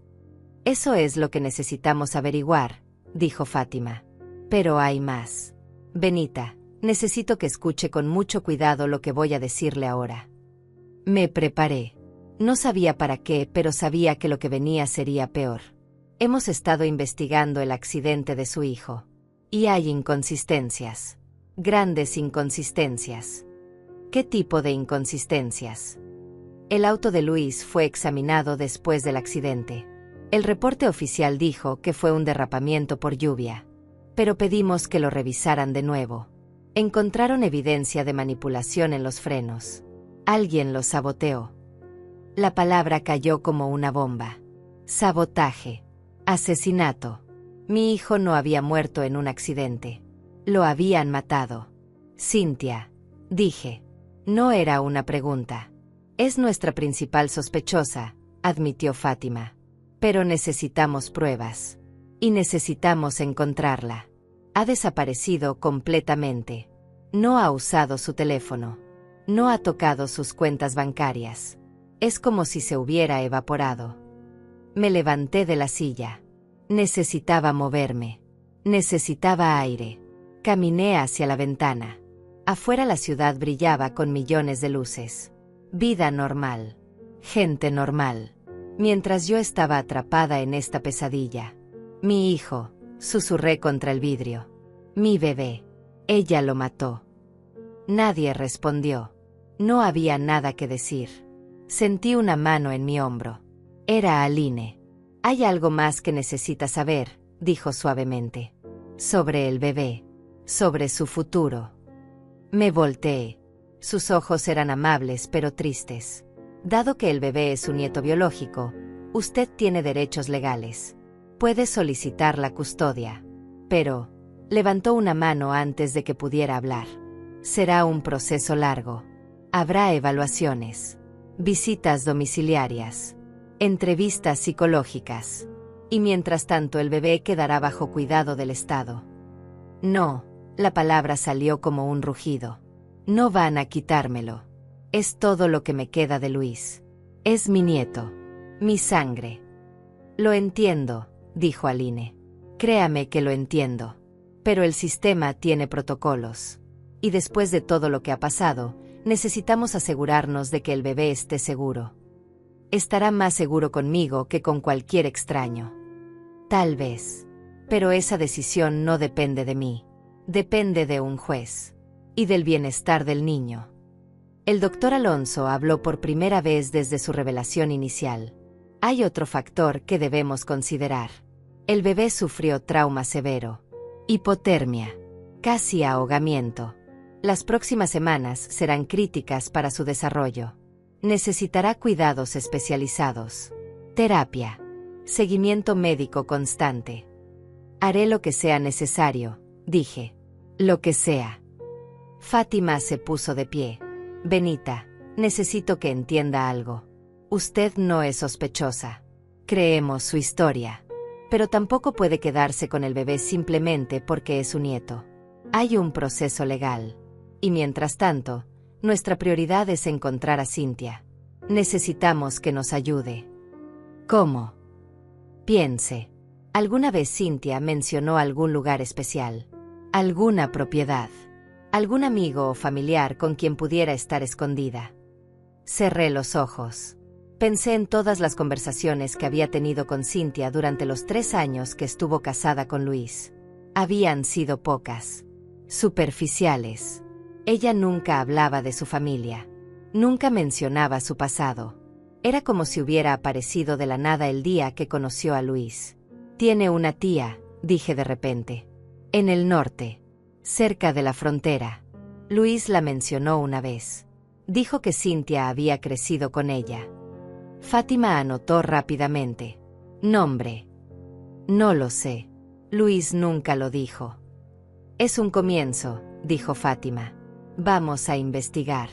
Eso es lo que necesitamos averiguar, dijo Fátima. Pero hay más. Benita, necesito que escuche con mucho cuidado lo que voy a decirle ahora. Me preparé. No sabía para qué, pero sabía que lo que venía sería peor. Hemos estado investigando el accidente de su hijo. Y hay inconsistencias. Grandes inconsistencias. ¿Qué tipo de inconsistencias? El auto de Luis fue examinado después del accidente. El reporte oficial dijo que fue un derrapamiento por lluvia. Pero pedimos que lo revisaran de nuevo. Encontraron evidencia de manipulación en los frenos. Alguien los saboteó. La palabra cayó como una bomba. Sabotaje. Asesinato. Mi hijo no había muerto en un accidente. Lo habían matado. Cynthia, dije. No era una pregunta. Es nuestra principal sospechosa, admitió Fátima. Pero necesitamos pruebas. Y necesitamos encontrarla. Ha desaparecido completamente. No ha usado su teléfono. No ha tocado sus cuentas bancarias. Es como si se hubiera evaporado. Me levanté de la silla. Necesitaba moverme. Necesitaba aire. Caminé hacia la ventana. Afuera la ciudad brillaba con millones de luces. Vida normal. Gente normal. Mientras yo estaba atrapada en esta pesadilla. Mi hijo, susurré contra el vidrio. Mi bebé. Ella lo mató. Nadie respondió. No había nada que decir. Sentí una mano en mi hombro. Era Aline. Hay algo más que necesita saber, dijo suavemente. Sobre el bebé. Sobre su futuro. Me volteé. Sus ojos eran amables pero tristes. Dado que el bebé es su nieto biológico, usted tiene derechos legales. Puede solicitar la custodia. Pero, levantó una mano antes de que pudiera hablar. Será un proceso largo. Habrá evaluaciones, visitas domiciliarias, entrevistas psicológicas. Y mientras tanto el bebé quedará bajo cuidado del Estado. No. La palabra salió como un rugido. No van a quitármelo. Es todo lo que me queda de Luis. Es mi nieto. Mi sangre. Lo entiendo, dijo Aline. Créame que lo entiendo. Pero el sistema tiene protocolos. Y después de todo lo que ha pasado, necesitamos asegurarnos de que el bebé esté seguro. Estará más seguro conmigo que con cualquier extraño. Tal vez. Pero esa decisión no depende de mí. Depende de un juez. Y del bienestar del niño. El doctor Alonso habló por primera vez desde su revelación inicial. Hay otro factor que debemos considerar. El bebé sufrió trauma severo. Hipotermia. Casi ahogamiento. Las próximas semanas serán críticas para su desarrollo. Necesitará cuidados especializados. Terapia. Seguimiento médico constante. Haré lo que sea necesario, dije. Lo que sea. Fátima se puso de pie. Benita, necesito que entienda algo. Usted no es sospechosa. Creemos su historia. Pero tampoco puede quedarse con el bebé simplemente porque es su nieto. Hay un proceso legal. Y mientras tanto, nuestra prioridad es encontrar a Cynthia. Necesitamos que nos ayude. ¿Cómo? Piense. ¿Alguna vez Cynthia mencionó algún lugar especial? ¿Alguna propiedad? ¿Algún amigo o familiar con quien pudiera estar escondida? Cerré los ojos. Pensé en todas las conversaciones que había tenido con Cynthia durante los 3 años que estuvo casada con Luis. Habían sido pocas. Superficiales. Ella nunca hablaba de su familia. Nunca mencionaba su pasado. Era como si hubiera aparecido de la nada el día que conoció a Luis. Tiene una tía, dije de repente. En el norte. Cerca de la frontera. Luis la mencionó una vez. Dijo que Cynthia había crecido con ella. Fátima anotó rápidamente. Nombre. No lo sé. Luis nunca lo dijo. Es un comienzo, dijo Fátima. Vamos a investigar.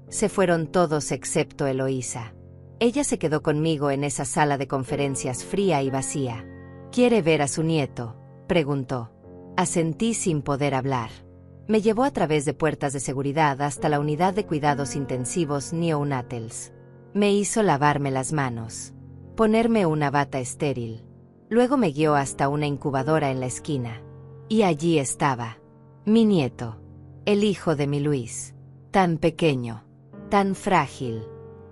Se fueron todos excepto Eloísa. Ella se quedó conmigo en esa sala de conferencias fría y vacía. ¿Quiere ver a su nieto?, preguntó. Asentí sin poder hablar. Me llevó a través de puertas de seguridad hasta la unidad de cuidados intensivos neonatals. Me hizo lavarme las manos, ponerme una bata estéril. Luego me guió hasta una incubadora en la esquina. Y allí estaba, mi nieto, el hijo de mi Luis, tan pequeño, tan frágil,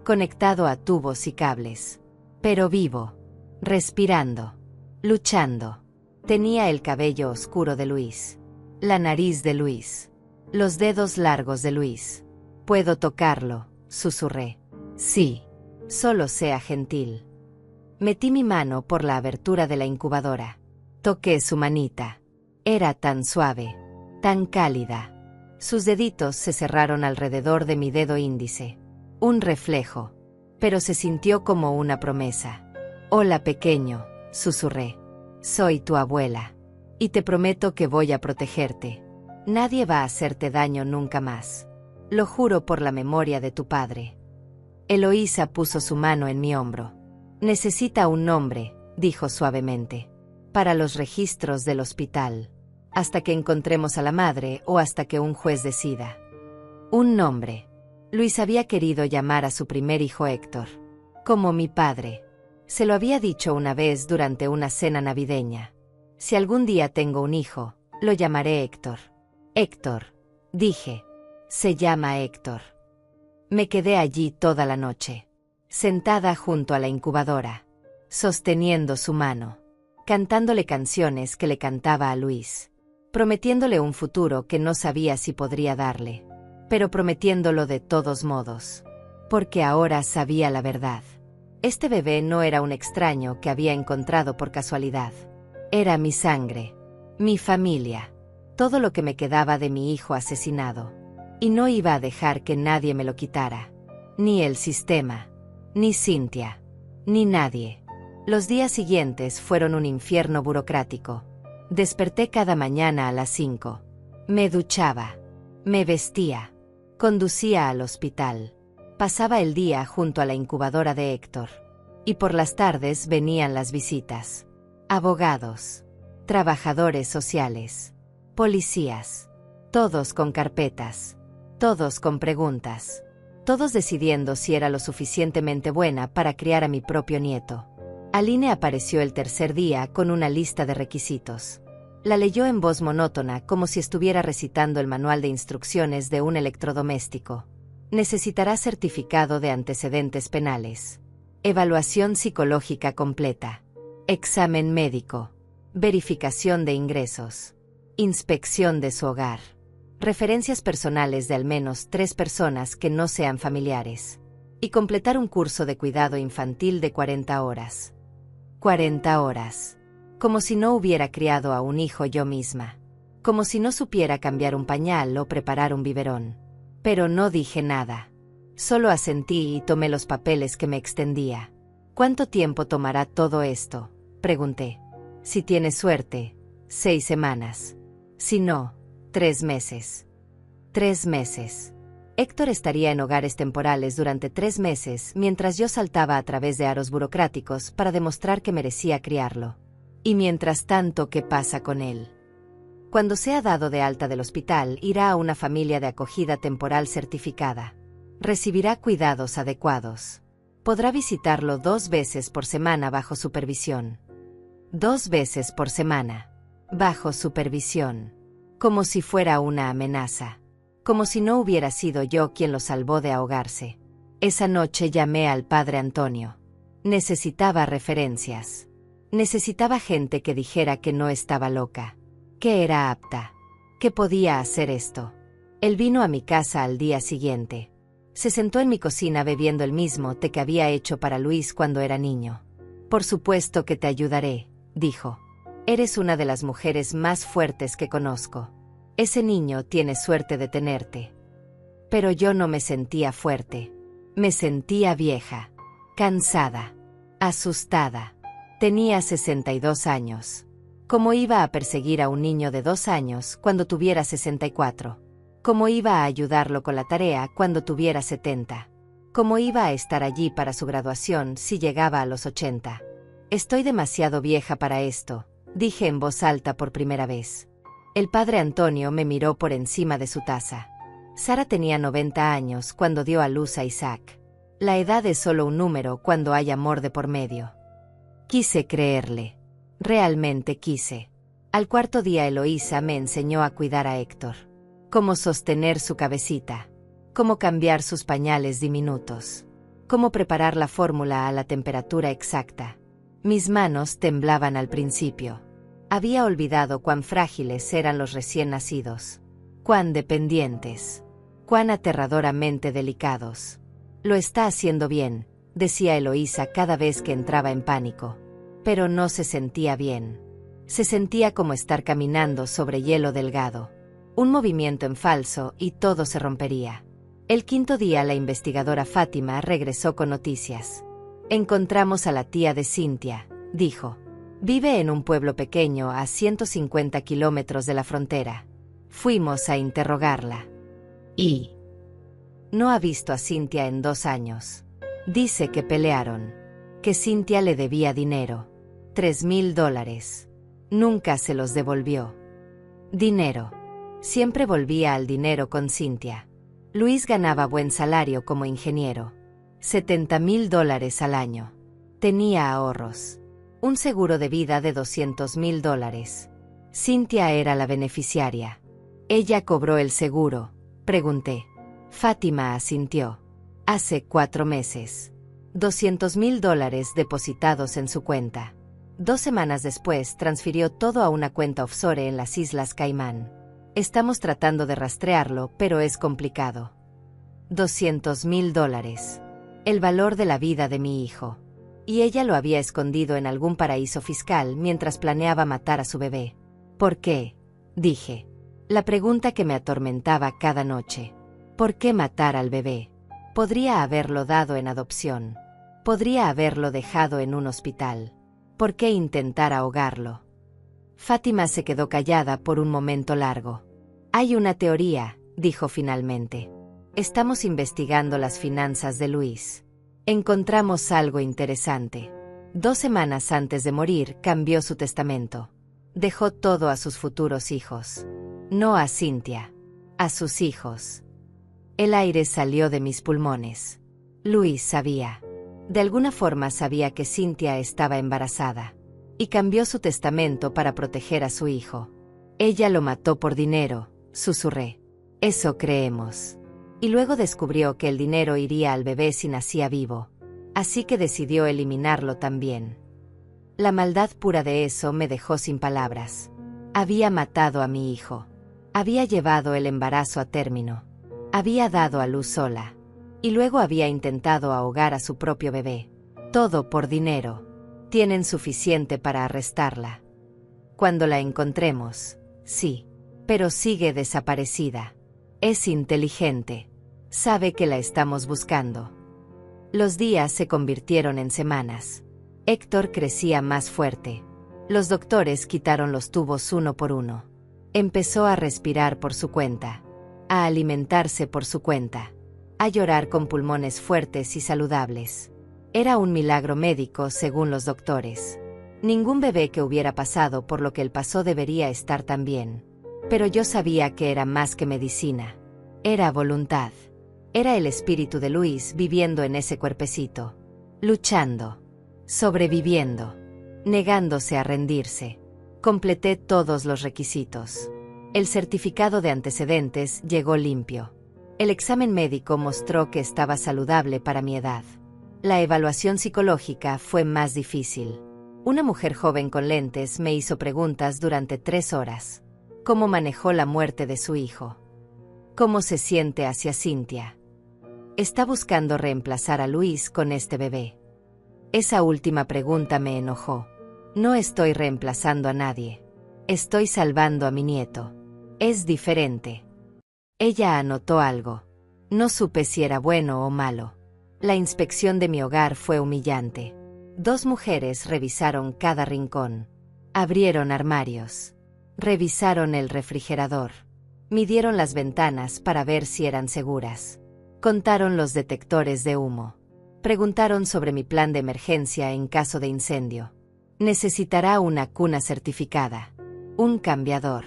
conectado a tubos y cables, pero vivo, respirando, luchando. Tenía el cabello oscuro de Luis, la nariz de Luis, los dedos largos de Luis. «Puedo tocarlo», susurré. «Sí, solo sea gentil». Metí mi mano por la abertura de la incubadora. Toqué su manita. Era tan suave, tan cálida. Sus deditos se cerraron alrededor de mi dedo índice. Un reflejo, pero se sintió como una promesa. «Hola, pequeño», susurré. «Soy tu abuela. Y te prometo que voy a protegerte. Nadie va a hacerte daño nunca más. Lo juro por la memoria de tu padre». Eloísa puso su mano en mi hombro. «Necesita un nombre», dijo suavemente. «Para los registros del hospital. Hasta que encontremos a la madre o hasta que un juez decida». Un nombre. Luis había querido llamar a su primer hijo Héctor. Como mi padre. Se lo había dicho una vez durante una cena navideña. «Si algún día tengo un hijo, lo llamaré Héctor». «Héctor», dije. «Se llama Héctor». Me quedé allí toda la noche, sentada junto a la incubadora, sosteniendo su mano, cantándole canciones que le cantaba a Luis, prometiéndole un futuro que no sabía si podría darle, pero prometiéndolo de todos modos, porque ahora sabía la verdad. Este bebé no era un extraño que había encontrado por casualidad. Era mi sangre, mi familia, todo lo que me quedaba de mi hijo asesinado. Y no iba a dejar que nadie me lo quitara. Ni el sistema, ni Cynthia, ni nadie. Los días siguientes fueron un infierno burocrático. Desperté cada mañana a las 5. Me duchaba, me vestía, conducía al hospital. Pasaba el día junto a la incubadora de Héctor. Y por las tardes venían las visitas. Abogados, trabajadores sociales, policías, todos con carpetas. Todos con preguntas. Todos decidiendo si era lo suficientemente buena para criar a mi propio nieto. Aline apareció el tercer día con una lista de requisitos. La leyó en voz monótona como si estuviera recitando el manual de instrucciones de un electrodoméstico. Necesitará certificado de antecedentes penales. Evaluación psicológica completa. Examen médico. Verificación de ingresos. Inspección de su hogar. Referencias personales de al menos 3 personas que no sean familiares. Y completar un curso de cuidado infantil de 40 horas. 40 horas. Como si no hubiera criado a un hijo yo misma. Como si no supiera cambiar un pañal o preparar un biberón. Pero no dije nada. Solo asentí y tomé los papeles que me extendía. ¿Cuánto tiempo tomará todo esto?, pregunté. Si tienes suerte, 6 semanas. Si no, 3 meses. 3 meses. Héctor estaría en hogares temporales durante 3 meses mientras yo saltaba a través de aros burocráticos para demostrar que merecía criarlo. Y mientras tanto, ¿qué pasa con él? Cuando sea dado de alta del hospital, irá a una familia de acogida temporal certificada. Recibirá cuidados adecuados. Podrá visitarlo 2 veces por semana bajo supervisión. 2 veces por semana. Bajo supervisión. Como si fuera una amenaza. Como si no hubiera sido yo quien lo salvó de ahogarse. Esa noche llamé al padre Antonio. Necesitaba referencias. Necesitaba gente que dijera que no estaba loca. Que era apta. Que podía hacer esto. Él vino a mi casa al día siguiente. Se sentó en mi cocina bebiendo el mismo té que había hecho para Luis cuando era niño. «Por supuesto que te ayudaré», dijo. «Eres una de las mujeres más fuertes que conozco. Ese niño tiene suerte de tenerte». Pero yo no me sentía fuerte. Me sentía vieja, cansada, asustada. Tenía 62 años. ¿Cómo iba a perseguir a un niño de 2 años cuando tuviera 64? ¿Cómo iba a ayudarlo con la tarea cuando tuviera 70? ¿Cómo iba a estar allí para su graduación si llegaba a los 80? Estoy demasiado vieja para esto, dije en voz alta por primera vez. El padre Antonio me miró por encima de su taza. Sara tenía 90 años cuando dio a luz a Isaac. La edad es solo un número cuando hay amor de por medio. Quise creerle. Realmente quise. Al cuarto día Eloísa me enseñó a cuidar a Héctor. Cómo sostener su cabecita. Cómo cambiar sus pañales diminutos. Cómo preparar la fórmula a la temperatura exacta. Mis manos temblaban al principio. Había olvidado cuán frágiles eran los recién nacidos. Cuán dependientes. Cuán aterradoramente delicados. Lo está haciendo bien, decía Eloísa cada vez que entraba en pánico. Pero no se sentía bien. Se sentía como estar caminando sobre hielo delgado. Un movimiento en falso y todo se rompería. El quinto día la investigadora Fátima regresó con noticias. Encontramos a la tía de Cynthia, dijo. Vive en un pueblo pequeño a 150 kilómetros de la frontera. Fuimos a interrogarla. Y no ha visto a Cynthia en 2 años. Dice que pelearon. Que Cynthia le debía dinero. $3,000. Nunca se los devolvió. Dinero. Siempre volvía al dinero con Cynthia. Luis ganaba buen salario como ingeniero. $70,000 al año. Tenía ahorros. Un seguro de vida de $200,000. Cynthia era la beneficiaria. ¿Ella cobró el seguro?, pregunté. Fátima asintió. Hace 4 meses. $200,000 depositados en su cuenta. 2 semanas después transfirió todo a una cuenta offshore en las Islas Caimán. Estamos tratando de rastrearlo, pero es complicado. $200,000. El valor de la vida de mi hijo. Y ella lo había escondido en algún paraíso fiscal mientras planeaba matar a su bebé. ¿Por qué?, dije. La pregunta que me atormentaba cada noche. ¿Por qué matar al bebé? Podría haberlo dado en adopción. Podría haberlo dejado en un hospital. ¿Por qué intentar ahogarlo? Fátima se quedó callada por un momento largo. Hay una teoría, dijo finalmente. Estamos investigando las finanzas de Luis. Encontramos algo interesante. 2 semanas antes de morir cambió su testamento. Dejó todo a sus futuros hijos. No a Cynthia. A sus hijos. El aire salió de mis pulmones. Luis sabía. De alguna forma sabía que Cynthia estaba embarazada. Y cambió su testamento para proteger a su hijo. Ella lo mató por dinero, susurré. Eso creemos. Y luego descubrió que el dinero iría al bebé si nacía vivo. Así que decidió eliminarlo también. La maldad pura de eso me dejó sin palabras. Había matado a mi hijo. Había llevado el embarazo a término. Había dado a luz sola. Y luego había intentado ahogar a su propio bebé. Todo por dinero. Tienen suficiente para arrestarla. Cuando la encontremos, sí. Pero sigue desaparecida. Es inteligente. Sabe que la estamos buscando. Los días se convirtieron en semanas. Héctor crecía más fuerte. Los doctores quitaron los tubos uno por uno. Empezó a respirar por su cuenta. A alimentarse por su cuenta. A llorar con pulmones fuertes y saludables. Era un milagro médico según los doctores. Ningún bebé que hubiera pasado por lo que él pasó debería estar tan bien. Pero yo sabía que era más que medicina. Era voluntad. Era el espíritu de Luis viviendo en ese cuerpecito. Luchando. Sobreviviendo. Negándose a rendirse. Completé todos los requisitos. El certificado de antecedentes llegó limpio. El examen médico mostró que estaba saludable para mi edad. La evaluación psicológica fue más difícil. Una mujer joven con lentes me hizo preguntas durante 3 horas. ¿Cómo manejó la muerte de su hijo? ¿Cómo se siente hacia Cynthia? Está buscando reemplazar a Luis con este bebé. Esa última pregunta me enojó. No estoy reemplazando a nadie. Estoy salvando a mi nieto. Es diferente. Ella anotó algo. No supe si era bueno o malo. La inspección de mi hogar fue humillante. 2 mujeres revisaron cada rincón. Abrieron armarios. Revisaron el refrigerador. Midieron las ventanas para ver si eran seguras. Contaron los detectores de humo. Preguntaron sobre mi plan de emergencia en caso de incendio. Necesitará una cuna certificada. Un cambiador.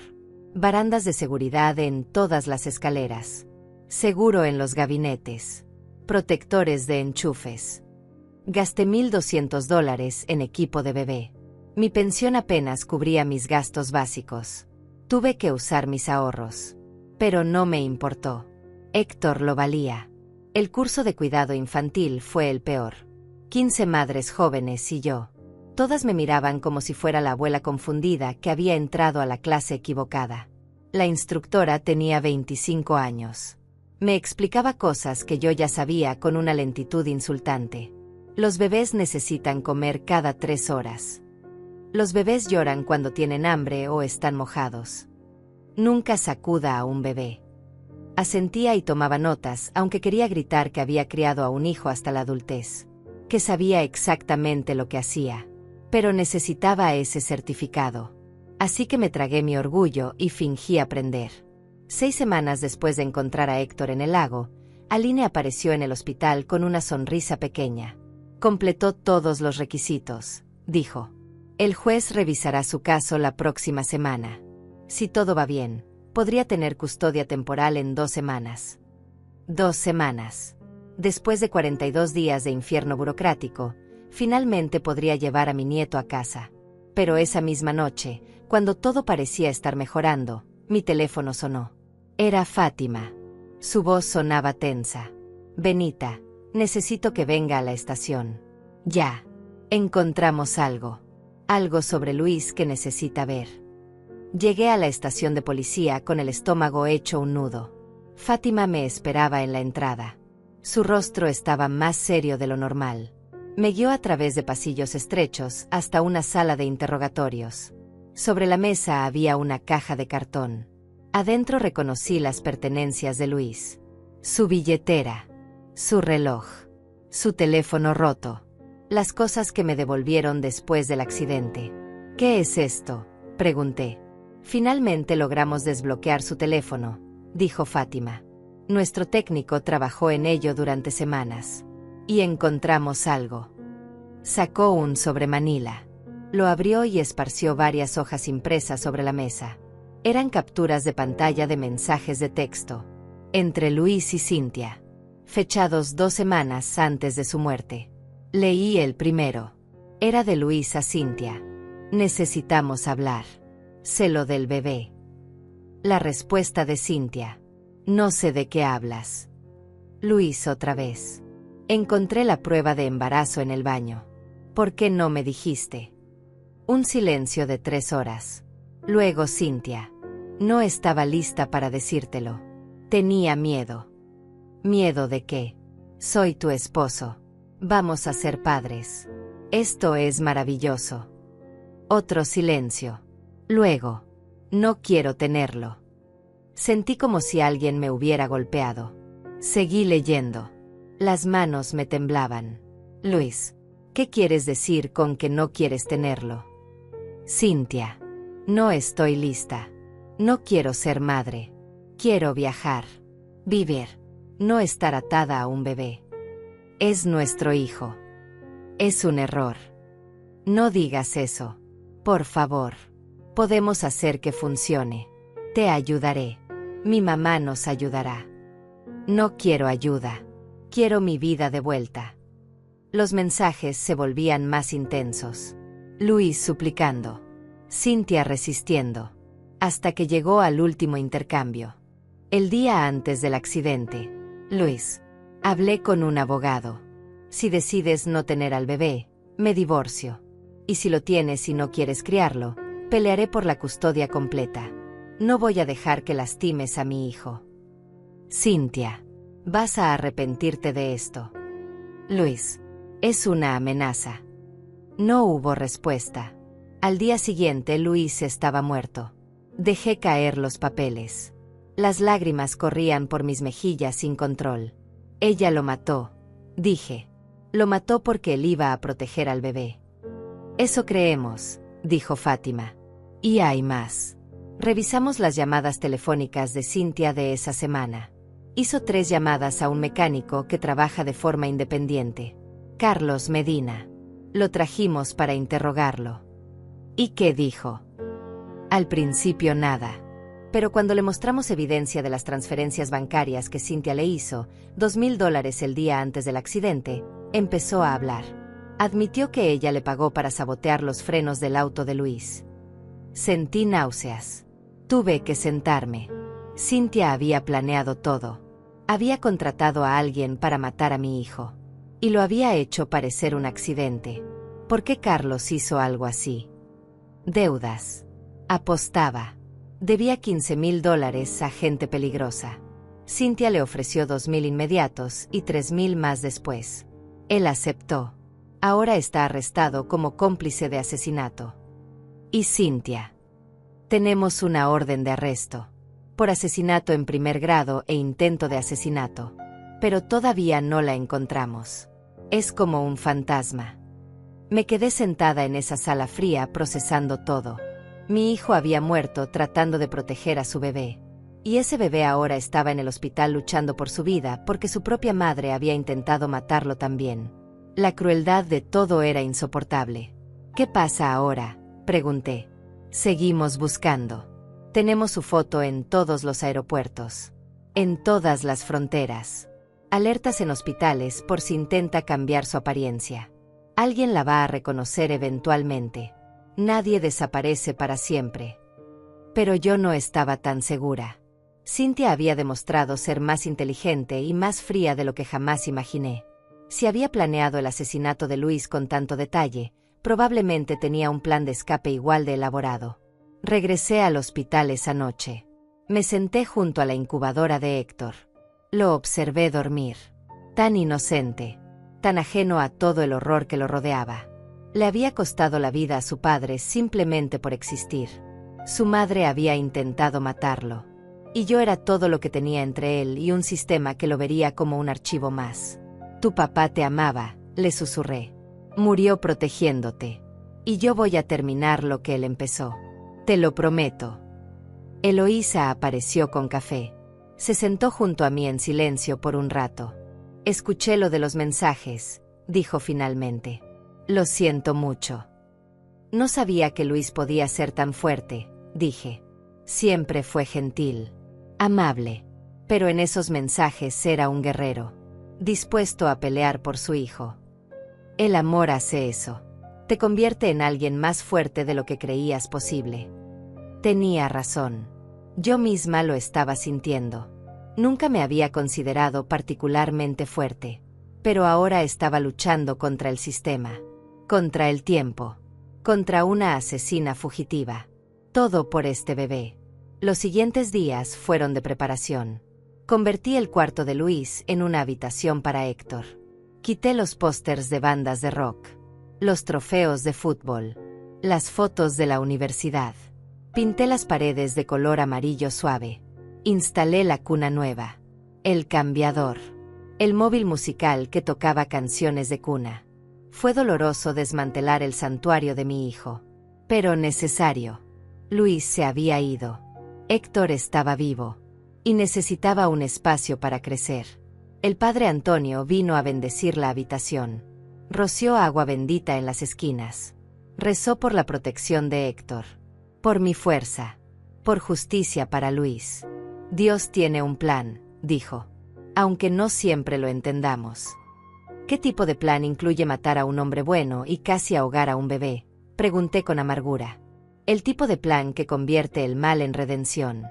Barandas de seguridad en todas las escaleras. Seguro en los gabinetes. Protectores de enchufes. Gasté $1,200 en equipo de bebé. Mi pensión apenas cubría mis gastos básicos. Tuve que usar mis ahorros. Pero no me importó. Héctor lo valía. El curso de cuidado infantil fue el peor. 15 madres jóvenes y yo. Todas me miraban como si fuera la abuela confundida que había entrado a la clase equivocada. La instructora tenía 25 años. Me explicaba cosas que yo ya sabía con una lentitud insultante. Los bebés necesitan comer cada 3 horas. Los bebés lloran cuando tienen hambre o están mojados. Nunca sacuda a un bebé. Asentía y tomaba notas, aunque quería gritar que había criado a un hijo hasta la adultez. Que sabía exactamente lo que hacía. Pero necesitaba ese certificado. Así que me tragué mi orgullo y fingí aprender. 6 semanas después de encontrar a Héctor en el lago, Aline apareció en el hospital con una sonrisa pequeña. Completó todos los requisitos, dijo. El juez revisará su caso la próxima semana. Si todo va bien, podría tener custodia temporal en 2 semanas. 2 semanas. Después de 42 días de infierno burocrático, finalmente podría llevar a mi nieto a casa. Pero esa misma noche, cuando todo parecía estar mejorando, mi teléfono sonó. Era Fátima. Su voz sonaba tensa. Benita, necesito que venga a la estación. Ya. Encontramos algo. Algo sobre Luis que necesita ver. Llegué a la estación de policía con el estómago hecho un nudo. Fátima me esperaba en la entrada. Su rostro estaba más serio de lo normal. Me guió a través de pasillos estrechos hasta una sala de interrogatorios. Sobre la mesa había una caja de cartón. Adentro reconocí las pertenencias de Luis. Su billetera. Su reloj. Su teléfono roto. Las cosas que me devolvieron después del accidente. ¿Qué es esto?, pregunté. Finalmente logramos desbloquear su teléfono, dijo Fátima. Nuestro técnico trabajó en ello durante semanas. Y encontramos algo. Sacó un sobremanila. Lo abrió y esparció varias hojas impresas sobre la mesa. Eran capturas de pantalla de mensajes de texto. Entre Luis y Cynthia. Fechados 2 semanas antes de su muerte. Leí el primero. Era de Luis a Cynthia. Necesitamos hablar. Sé lo del bebé. La respuesta de Cynthia. No sé de qué hablas. Luis otra vez. Encontré la prueba de embarazo en el baño. ¿Por qué no me dijiste? Un silencio de 3 horas. Luego Cynthia. No estaba lista para decírtelo. Tenía miedo. ¿Miedo de qué? Soy tu esposo. Vamos a ser padres. Esto es maravilloso. Otro silencio. Luego. No quiero tenerlo. Sentí como si alguien me hubiera golpeado. Seguí leyendo. Las manos me temblaban. Luis, ¿qué quieres decir con que no quieres tenerlo? Cynthia. No estoy lista. No quiero ser madre. Quiero viajar. Vivir. No estar atada a un bebé. Es nuestro hijo. Es un error. No digas eso. Por favor. Podemos hacer que funcione. Te ayudaré. Mi mamá nos ayudará. No quiero ayuda. Quiero mi vida de vuelta. Los mensajes se volvían más intensos. Luis suplicando. Cynthia resistiendo. Hasta que llegó al último intercambio. El día antes del accidente. Luis. Hablé con un abogado. Si decides no tener al bebé, me divorcio. Y si lo tienes y no quieres criarlo, pelearé por la custodia completa. No voy a dejar que lastimes a mi hijo. Cynthia. Vas a arrepentirte de esto. Luis. Es una amenaza. No hubo respuesta. Al día siguiente Luis estaba muerto. Dejé caer los papeles. Las lágrimas corrían por mis mejillas sin control. Ella lo mató, dije. Lo mató porque él iba a proteger al bebé. Eso creemos, dijo Fátima. Y hay más. Revisamos las llamadas telefónicas de Cynthia de esa semana. Hizo 3 llamadas a un mecánico que trabaja de forma independiente. Carlos Medina. Lo trajimos para interrogarlo. ¿Y qué dijo? Al principio nada. Pero cuando le mostramos evidencia de las transferencias bancarias que Cynthia le hizo, $2,000 el día antes del accidente, empezó a hablar. Admitió que ella le pagó para sabotear los frenos del auto de Luis. Sentí náuseas. Tuve que sentarme. Cynthia había planeado todo. Había contratado a alguien para matar a mi hijo. Y lo había hecho parecer un accidente. ¿Por qué Carlos hizo algo así? Deudas. Apostaba. Debía $15,000 a gente peligrosa. Cynthia le ofreció 2,000 inmediatos y 3,000 más después. Él aceptó. Ahora está arrestado como cómplice de asesinato. ¿Y Cynthia? Tenemos una orden de arresto. Por asesinato en primer grado e intento de asesinato. Pero todavía no la encontramos. Es como un fantasma. Me quedé sentada en esa sala fría procesando todo. Mi hijo había muerto tratando de proteger a su bebé. Y ese bebé ahora estaba en el hospital luchando por su vida porque su propia madre había intentado matarlo también. La crueldad de todo era insoportable. ¿Qué pasa ahora?, pregunté. Seguimos buscando. Tenemos su foto en todos los aeropuertos. En todas las fronteras. Alertas en hospitales por si intenta cambiar su apariencia. Alguien la va a reconocer eventualmente. Nadie desaparece para siempre. Pero yo no estaba tan segura. Cynthia había demostrado ser más inteligente y más fría de lo que jamás imaginé. Si había planeado el asesinato de Luis con tanto detalle, probablemente tenía un plan de escape igual de elaborado. Regresé al hospital esa noche. Me senté junto a la incubadora de Héctor. Lo observé dormir. Tan inocente, tan ajeno a todo el horror que lo rodeaba. Le había costado la vida a su padre simplemente por existir. Su madre había intentado matarlo. Y yo era todo lo que tenía entre él y un sistema que lo vería como un archivo más. Tu papá te amaba, le susurré. Murió protegiéndote. Y yo voy a terminar lo que él empezó. Te lo prometo. Eloísa apareció con café. Se sentó junto a mí en silencio por un rato. Escuché lo de los mensajes, dijo finalmente. Lo siento mucho. No sabía que Luis podía ser tan fuerte, dije. Siempre fue gentil, amable, pero en esos mensajes era un guerrero, dispuesto a pelear por su hijo. El amor hace eso. Te convierte en alguien más fuerte de lo que creías posible. Tenía razón. Yo misma lo estaba sintiendo. Nunca me había considerado particularmente fuerte, pero ahora estaba luchando contra el sistema. Contra el tiempo. Contra una asesina fugitiva. Todo por este bebé. Los siguientes días fueron de preparación. Convertí el cuarto de Luis en una habitación para Héctor. Quité los pósters de bandas de rock. Los trofeos de fútbol. Las fotos de la universidad. Pinté las paredes de color amarillo suave. Instalé la cuna nueva. El cambiador. El móvil musical que tocaba canciones de cuna. Fue doloroso desmantelar el santuario de mi hijo. Pero necesario. Luis se había ido. Héctor estaba vivo. Y necesitaba un espacio para crecer. El padre Antonio vino a bendecir la habitación. Roció agua bendita en las esquinas. Rezó por la protección de Héctor. Por mi fuerza. Por justicia para Luis. Dios tiene un plan, dijo. Aunque no siempre lo entendamos. ¿Qué tipo de plan incluye matar a un hombre bueno y casi ahogar a un bebé?, pregunté con amargura. El tipo de plan que convierte el mal en redención.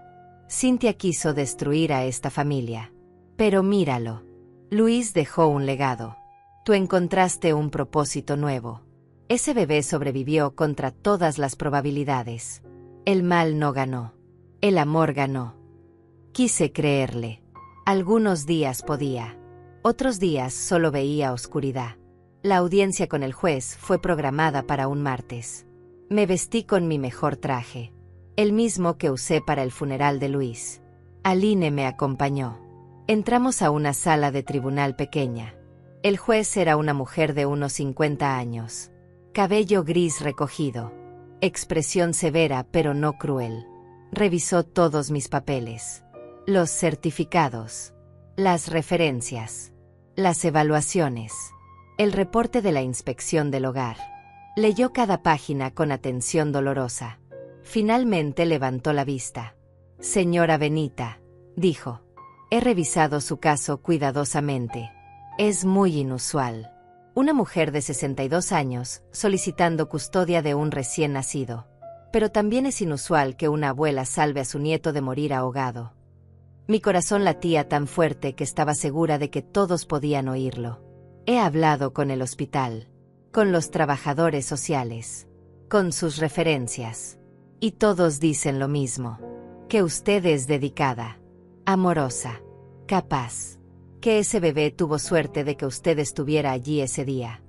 Cynthia quiso destruir a esta familia. Pero míralo. Luis dejó un legado. Tú encontraste un propósito nuevo. Ese bebé sobrevivió contra todas las probabilidades. El mal no ganó. El amor ganó. Quise creerle. Algunos días podía. Otros días solo veía oscuridad. La audiencia con el juez fue programada para un martes. Me vestí con mi mejor traje. El mismo que usé para el funeral de Luis. Aline me acompañó. Entramos a una sala de tribunal pequeña. El juez era una mujer de unos 50 años. Cabello gris recogido. Expresión severa pero no cruel. Revisó todos mis papeles. Los certificados. Las referencias. Las evaluaciones. El reporte de la inspección del hogar. Leyó cada página con atención dolorosa. Finalmente levantó la vista. Señora Benita, dijo. He revisado su caso cuidadosamente. Es muy inusual. Una mujer de 62 años solicitando custodia de un recién nacido. Pero también es inusual que una abuela salve a su nieto de morir ahogado. Mi corazón latía tan fuerte que estaba segura de que todos podían oírlo. He hablado con el hospital, con los trabajadores sociales, con sus referencias. Y todos dicen lo mismo. Que usted es dedicada, amorosa, capaz. Que ese bebé tuvo suerte de que usted estuviera allí ese día.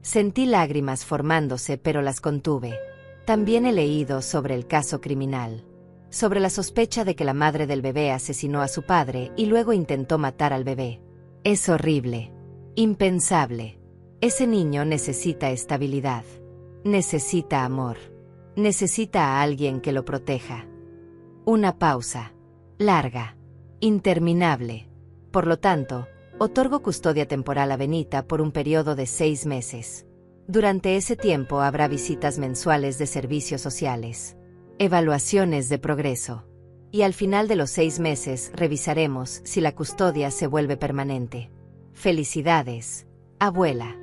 Sentí lágrimas formándose, pero las contuve. También he leído sobre el caso criminal. Sobre la sospecha de que la madre del bebé asesinó a su padre y luego intentó matar al bebé. Es horrible. Impensable. Ese niño necesita estabilidad. Necesita amor. Necesita a alguien que lo proteja. Una pausa. Larga. Interminable. Por lo tanto, otorgo custodia temporal a Benita por un periodo de 6 meses. Durante ese tiempo habrá visitas mensuales de servicios sociales. Evaluaciones de progreso. Y al final de los 6 meses revisaremos si la custodia se vuelve permanente. Felicidades, abuela.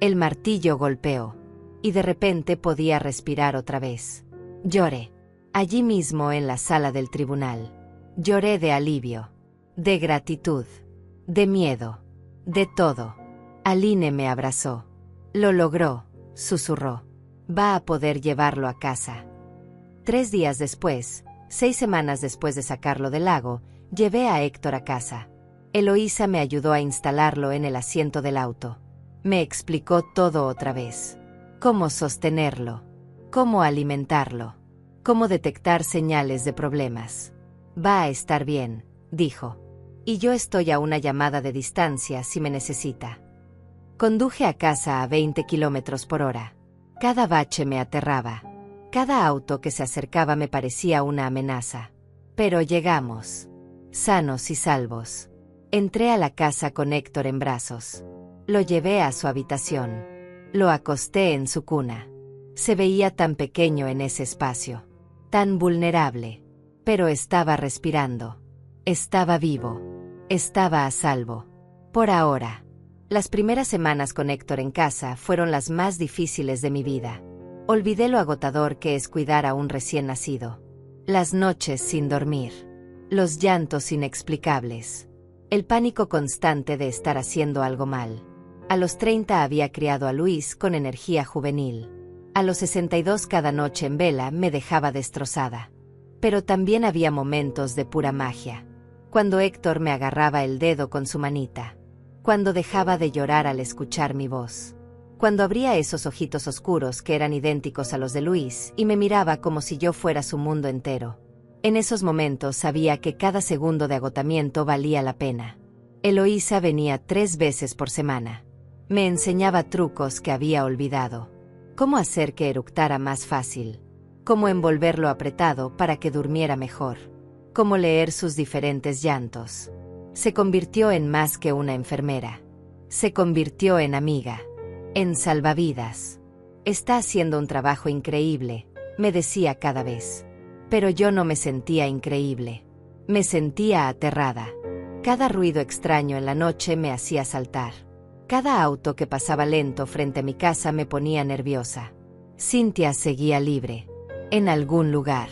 El martillo golpeó. Y de repente podía respirar otra vez. Lloré. Allí mismo en la sala del tribunal. Lloré de alivio. De gratitud. De miedo. De todo. Aline me abrazó. Lo logró, susurró. Va a poder llevarlo a casa. 3 días después, 6 semanas después de sacarlo del lago, llevé a Héctor a casa. Eloísa me ayudó a instalarlo en el asiento del auto. Me explicó todo otra vez. Cómo sostenerlo. Cómo alimentarlo. Cómo detectar señales de problemas. Va a estar bien, dijo. Y yo estoy a una llamada de distancia si me necesita. Conduje a casa a 20 kilómetros por hora. Cada bache me aterraba. Cada auto que se acercaba me parecía una amenaza. Pero llegamos. Sanos y salvos. Entré a la casa con Héctor en brazos. Lo llevé a su habitación. Lo acosté en su cuna. Se veía tan pequeño en ese espacio. Tan vulnerable. Pero estaba respirando. Estaba vivo. Estaba a salvo. Por ahora. Las primeras semanas con Héctor en casa fueron las más difíciles de mi vida. Olvidé lo agotador que es cuidar a un recién nacido. Las noches sin dormir. Los llantos inexplicables. El pánico constante de estar haciendo algo mal. A los 30 había criado a Luis con energía juvenil. A los 62 cada noche en vela me dejaba destrozada. Pero también había momentos de pura magia. Cuando Héctor me agarraba el dedo con su manita. Cuando dejaba de llorar al escuchar mi voz. Cuando abría esos ojitos oscuros que eran idénticos a los de Luis y me miraba como si yo fuera su mundo entero. En esos momentos sabía que cada segundo de agotamiento valía la pena. Eloísa venía 3 veces por semana. Me enseñaba trucos que había olvidado. Cómo hacer que eructara más fácil. Cómo envolverlo apretado para que durmiera mejor. Cómo leer sus diferentes llantos. Se convirtió en más que una enfermera. Se convirtió en amiga. En salvavidas. Está haciendo un trabajo increíble, me decía cada vez. Pero yo no me sentía increíble. Me sentía aterrada. Cada ruido extraño en la noche me hacía saltar. Cada auto que pasaba lento frente a mi casa me ponía nerviosa. Cynthia seguía libre. En algún lugar.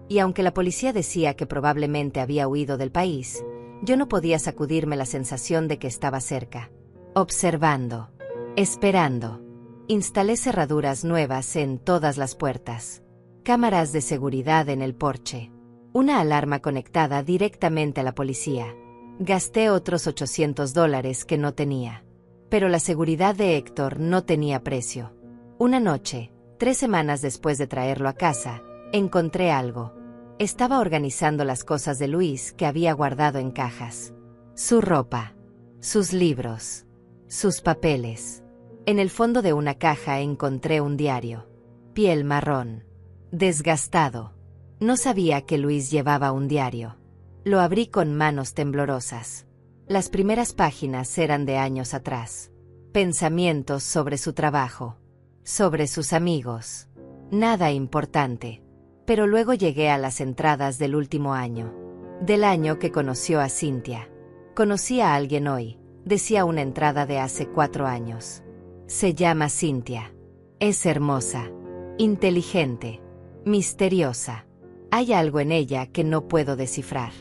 Y aunque la policía decía que probablemente había huido del país, yo no podía sacudirme la sensación de que estaba cerca. Observando. Esperando. Instalé cerraduras nuevas en todas las puertas. Cámaras de seguridad en el porche. Una alarma conectada directamente a la policía. Gasté otros $800 que no tenía. Pero la seguridad de Héctor no tenía precio. Una noche, 3 semanas después de traerlo a casa, encontré algo. Estaba organizando las cosas de Luis que había guardado en cajas. Su ropa, sus libros, sus papeles. En el fondo de una caja encontré un diario. Piel marrón. Desgastado. No sabía que Luis llevaba un diario. Lo abrí con manos temblorosas. Las primeras páginas eran de años atrás. Pensamientos sobre su trabajo. Sobre sus amigos. Nada importante. Pero luego llegué a las entradas del último año. Del año que conoció a Cynthia. Conocí a alguien hoy, decía una entrada de hace 4 años. Se llama Cynthia. Es hermosa. Inteligente. Misteriosa. Hay algo en ella que no puedo descifrar.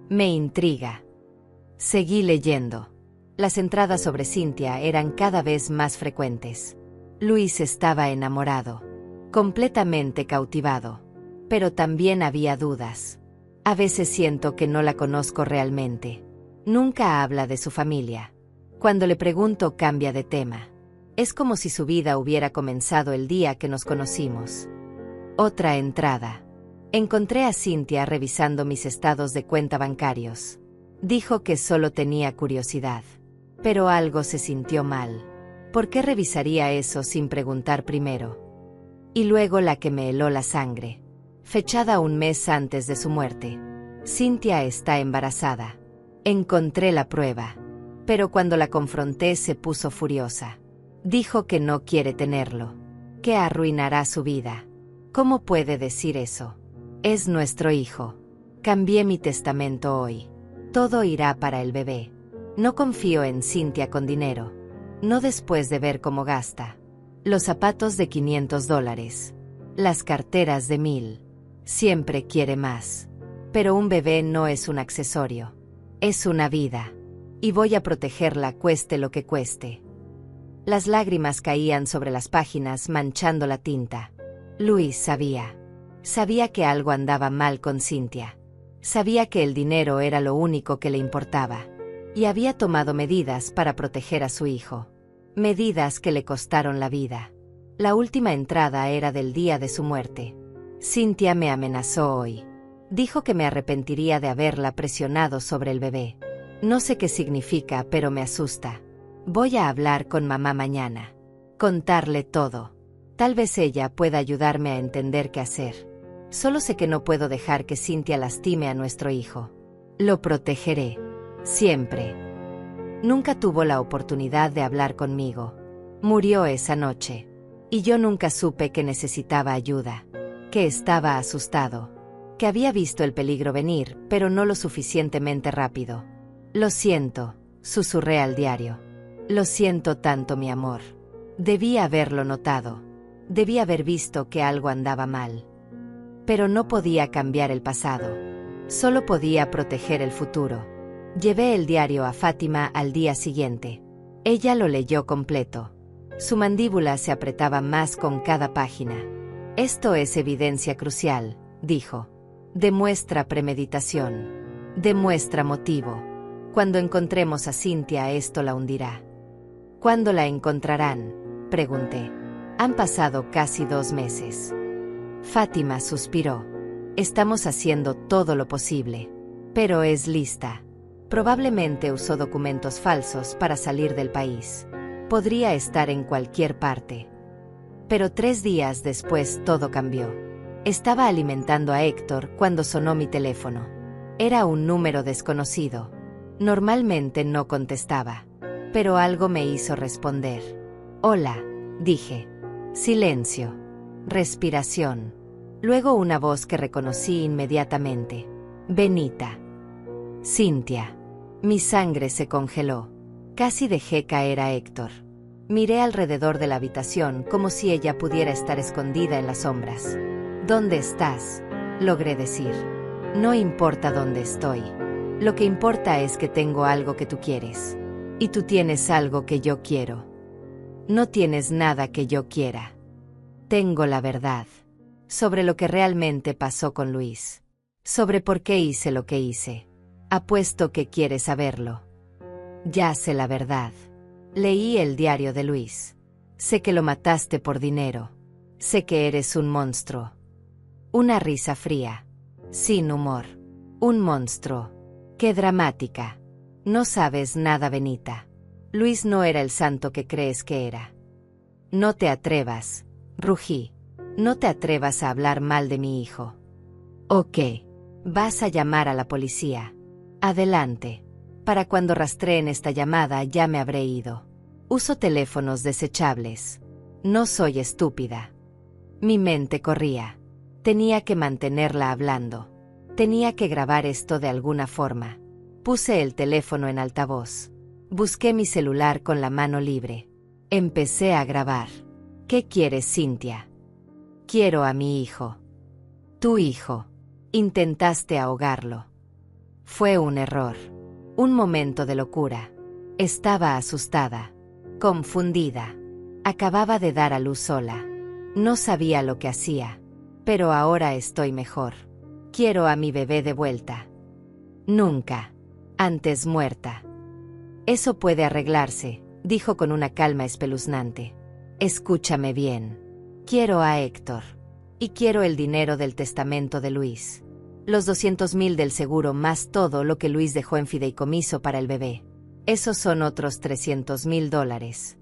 Me intriga. Seguí leyendo. Las entradas sobre Cynthia eran cada vez más frecuentes. Luis estaba enamorado. Completamente cautivado. Pero también había dudas. A veces siento que no la conozco realmente. Nunca habla de su familia. Cuando le pregunto cambia de tema. Es como si su vida hubiera comenzado el día que nos conocimos. Otra entrada. Encontré a Cynthia revisando mis estados de cuenta bancarios. Dijo que solo tenía curiosidad. Pero algo se sintió mal. ¿Por qué revisaría eso sin preguntar primero? Y luego la que me heló la sangre. Fechada un mes antes de su muerte. Cynthia está embarazada. Encontré la prueba. Pero cuando la confronté se puso furiosa. Dijo que no quiere tenerlo. Que arruinará su vida. ¿Cómo puede decir eso? Es nuestro hijo. Cambié mi testamento hoy. Todo irá para el bebé. No confío en Cynthia con dinero. No después de ver cómo gasta. Los zapatos de $500. Las carteras de 1000. Siempre quiere más. Pero un bebé no es un accesorio. Es una vida. Y voy a protegerla cueste lo que cueste. Las lágrimas caían sobre las páginas manchando la tinta. Luis sabía. Sabía que algo andaba mal con Cynthia. Sabía que el dinero era lo único que le importaba. Y había tomado medidas para proteger a su hijo. Medidas que le costaron la vida. La última entrada era del día de su muerte. Cynthia me amenazó hoy. Dijo que me arrepentiría de haberla presionado sobre el bebé. No sé qué significa, pero me asusta. Voy a hablar con mamá mañana. Contarle todo. Tal vez ella pueda ayudarme a entender qué hacer. Solo sé que no puedo dejar que Cynthia lastime a nuestro hijo. Lo protegeré. Siempre. Nunca tuvo la oportunidad de hablar conmigo. Murió esa noche. Y yo nunca supe que necesitaba ayuda. Que estaba asustado. Que había visto el peligro venir, pero no lo suficientemente rápido. Lo siento, susurré al diario. Lo siento tanto, mi amor. Debí haberlo notado. Debí haber visto que algo andaba mal. Pero no podía cambiar el pasado. Solo podía proteger el futuro. Llevé el diario a Fátima al día siguiente. Ella lo leyó completo. Su mandíbula se apretaba más con cada página. Esto es evidencia crucial, dijo. Demuestra premeditación. Demuestra motivo. Cuando encontremos a Cynthia esto la hundirá. ¿Cuándo la encontrarán?, pregunté. Han pasado casi 2 meses. Fátima suspiró. Estamos haciendo todo lo posible. Pero es lista. Probablemente usó documentos falsos para salir del país. Podría estar en cualquier parte. Pero 3 días después todo cambió. Estaba alimentando a Héctor cuando sonó mi teléfono. Era un número desconocido. Normalmente no contestaba. Pero algo me hizo responder. Hola, dije. Silencio. Respiración. Luego una voz que reconocí inmediatamente. Benita. Cynthia. Mi sangre se congeló. Casi dejé caer a Héctor. Miré alrededor de la habitación como si ella pudiera estar escondida en las sombras. ¿Dónde estás?, logré decir. No importa dónde estoy. Lo que importa es que tengo algo que tú quieres. Y tú tienes algo que yo quiero. No tienes nada que yo quiera. Tengo la verdad. Sobre lo que realmente pasó con Luis. Sobre por qué hice lo que hice. Apuesto que quieres saberlo. Ya sé la verdad. Leí el diario de Luis. Sé que lo mataste por dinero. Sé que eres un monstruo. Una risa fría. Sin humor. Un monstruo. ¡Qué dramática! No sabes nada, Benita. Luis no era el santo que crees que era. No te atrevas, rugí. No te atrevas a hablar mal de mi hijo. ¿O qué? ¿Vas a llamar a la policía? Adelante. Para cuando rastreen esta llamada ya me habré ido. Uso teléfonos desechables. No soy estúpida. Mi mente corría. Tenía que mantenerla hablando. Tenía que grabar esto de alguna forma. Puse el teléfono en altavoz. Busqué mi celular con la mano libre. Empecé a grabar. ¿Qué quieres, Cynthia? Quiero a mi hijo. Tu hijo. Intentaste ahogarlo. Fue un error. Un momento de locura. Estaba asustada. Confundida. Acababa de dar a luz sola. No sabía lo que hacía. Pero ahora estoy mejor. Quiero a mi bebé de vuelta. Nunca. Antes muerta. Eso puede arreglarse, dijo con una calma espeluznante. Escúchame bien. Quiero a Héctor. Y quiero el dinero del testamento de Luis. Los 200,000 del seguro más todo lo que Luis dejó en fideicomiso para el bebé. Esos son otros $300,000.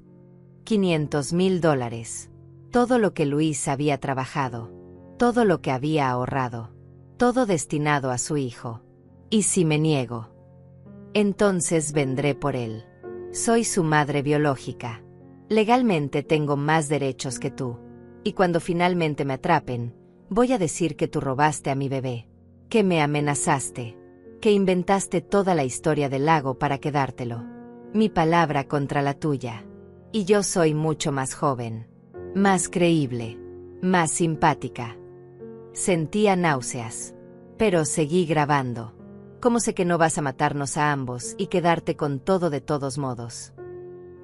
$500,000. Todo lo que Luis había trabajado. Todo lo que había ahorrado. Todo destinado a su hijo. ¿Y si me niego? Entonces vendré por él. Soy su madre biológica. Legalmente tengo más derechos que tú. Y cuando finalmente me atrapen, voy a decir que tú robaste a mi bebé. Que me amenazaste. Que inventaste toda la historia del lago para quedártelo. Mi palabra contra la tuya. Y yo soy mucho más joven. Más creíble. Más simpática. Sentía náuseas. Pero seguí grabando. ¿Cómo sé que no vas a matarnos a ambos y quedarte con todo de todos modos?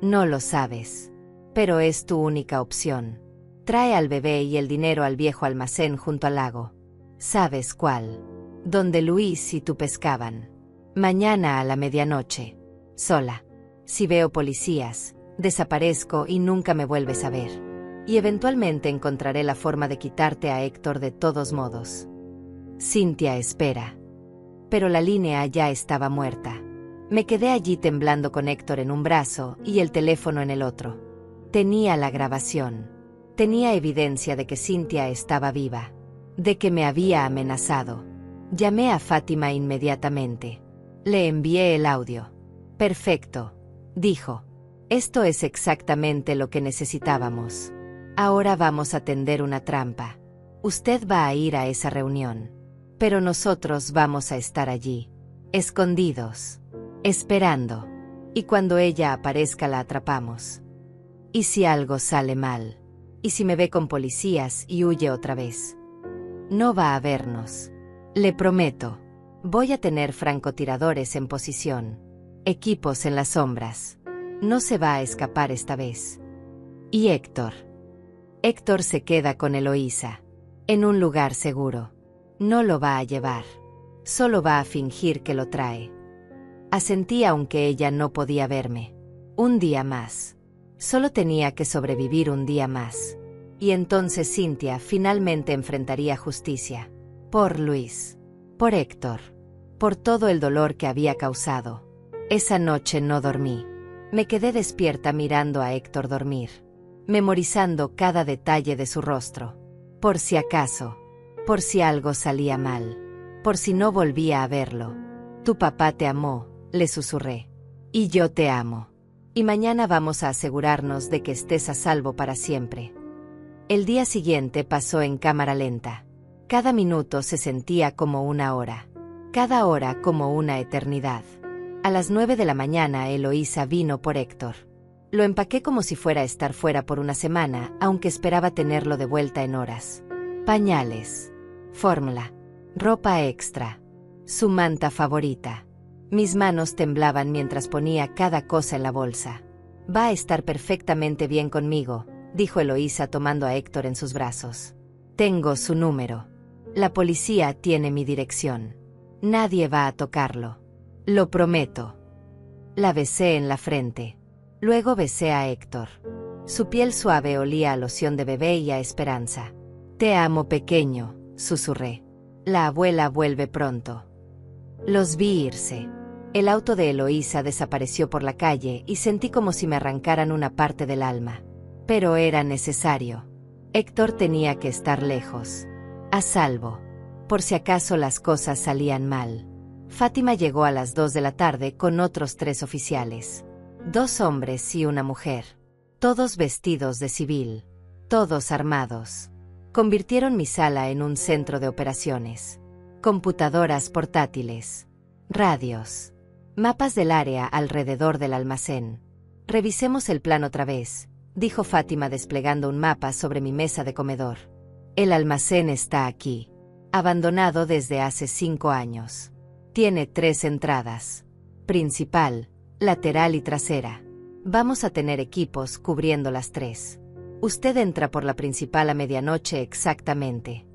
No lo sabes. Pero es tu única opción. Trae al bebé y el dinero al viejo almacén junto al lago. ¿Sabes cuál? Donde Luis y tú pescaban. Mañana a la medianoche. Sola. Si veo policías, desaparezco y nunca me vuelves a ver. Y eventualmente encontraré la forma de quitarte a Héctor de todos modos. Cynthia, espera. Pero la línea ya estaba muerta. Me quedé allí temblando con Héctor en un brazo y el teléfono en el otro. Tenía la grabación. Tenía evidencia de que Cynthia estaba viva. De que me había amenazado. Llamé a Fátima inmediatamente. Le envié el audio. Perfecto, dijo. Esto es exactamente lo que necesitábamos. Ahora vamos a tender una trampa. Usted va a ir a esa reunión. Pero nosotros vamos a estar allí. Escondidos. Esperando. Y cuando ella aparezca la atrapamos. ¿Y si algo sale mal? ¿Y si me ve con policías y huye otra vez? No va a vernos. Le prometo. Voy a tener francotiradores en posición. Equipos en las sombras. No se va a escapar esta vez. ¿Y Héctor? Héctor se queda con Eloísa. En un lugar seguro. No lo va a llevar. Solo va a fingir que lo trae. Asentí aunque ella no podía verme. Un día más. Solo tenía que sobrevivir un día más. Y entonces Cynthia finalmente enfrentaría justicia. Por Luis. Por Héctor. Por todo el dolor que había causado. Esa noche no dormí. Me quedé despierta mirando a Héctor dormir. Memorizando cada detalle de su rostro. Por si acaso. Por si algo salía mal. Por si no volvía a verlo. Tu papá te amó, le susurré. Y yo te amo. Y mañana vamos a asegurarnos de que estés a salvo para siempre. El día siguiente pasó en cámara lenta. Cada minuto se sentía como una hora. Cada hora como una eternidad. A las 9 de la mañana Eloísa vino por Héctor. Lo empaqué como si fuera a estar fuera por una semana, aunque esperaba tenerlo de vuelta en horas. Pañales. Fórmula. Ropa extra. Su manta favorita. Mis manos temblaban mientras ponía cada cosa en la bolsa. Va a estar perfectamente bien conmigo, dijo Eloísa tomando a Héctor en sus brazos. Tengo su número. La policía tiene mi dirección. Nadie va a tocarlo. Lo prometo. La besé en la frente. Luego besé a Héctor. Su piel suave olía a loción de bebé y a esperanza. Te amo, pequeño, susurré. La abuela vuelve pronto. Los vi irse. El auto de Eloísa desapareció por la calle y sentí como si me arrancaran una parte del alma. Pero era necesario. Héctor tenía que estar lejos. A salvo. Por si acaso las cosas salían mal. Fátima llegó a las 2 de la tarde con otros 3 oficiales. 2 hombres y una mujer. Todos vestidos de civil. Todos armados. Convirtieron mi sala en un centro de operaciones. Computadoras portátiles. Radios. Mapas del área alrededor del almacén. Revisemos el plan otra vez, dijo Fátima desplegando un mapa sobre mi mesa de comedor. El almacén está aquí. Abandonado desde hace 5 años. Tiene 3 entradas. Principal, lateral y trasera. Vamos a tener equipos cubriendo las 3. Usted entra por la principal a medianoche exactamente.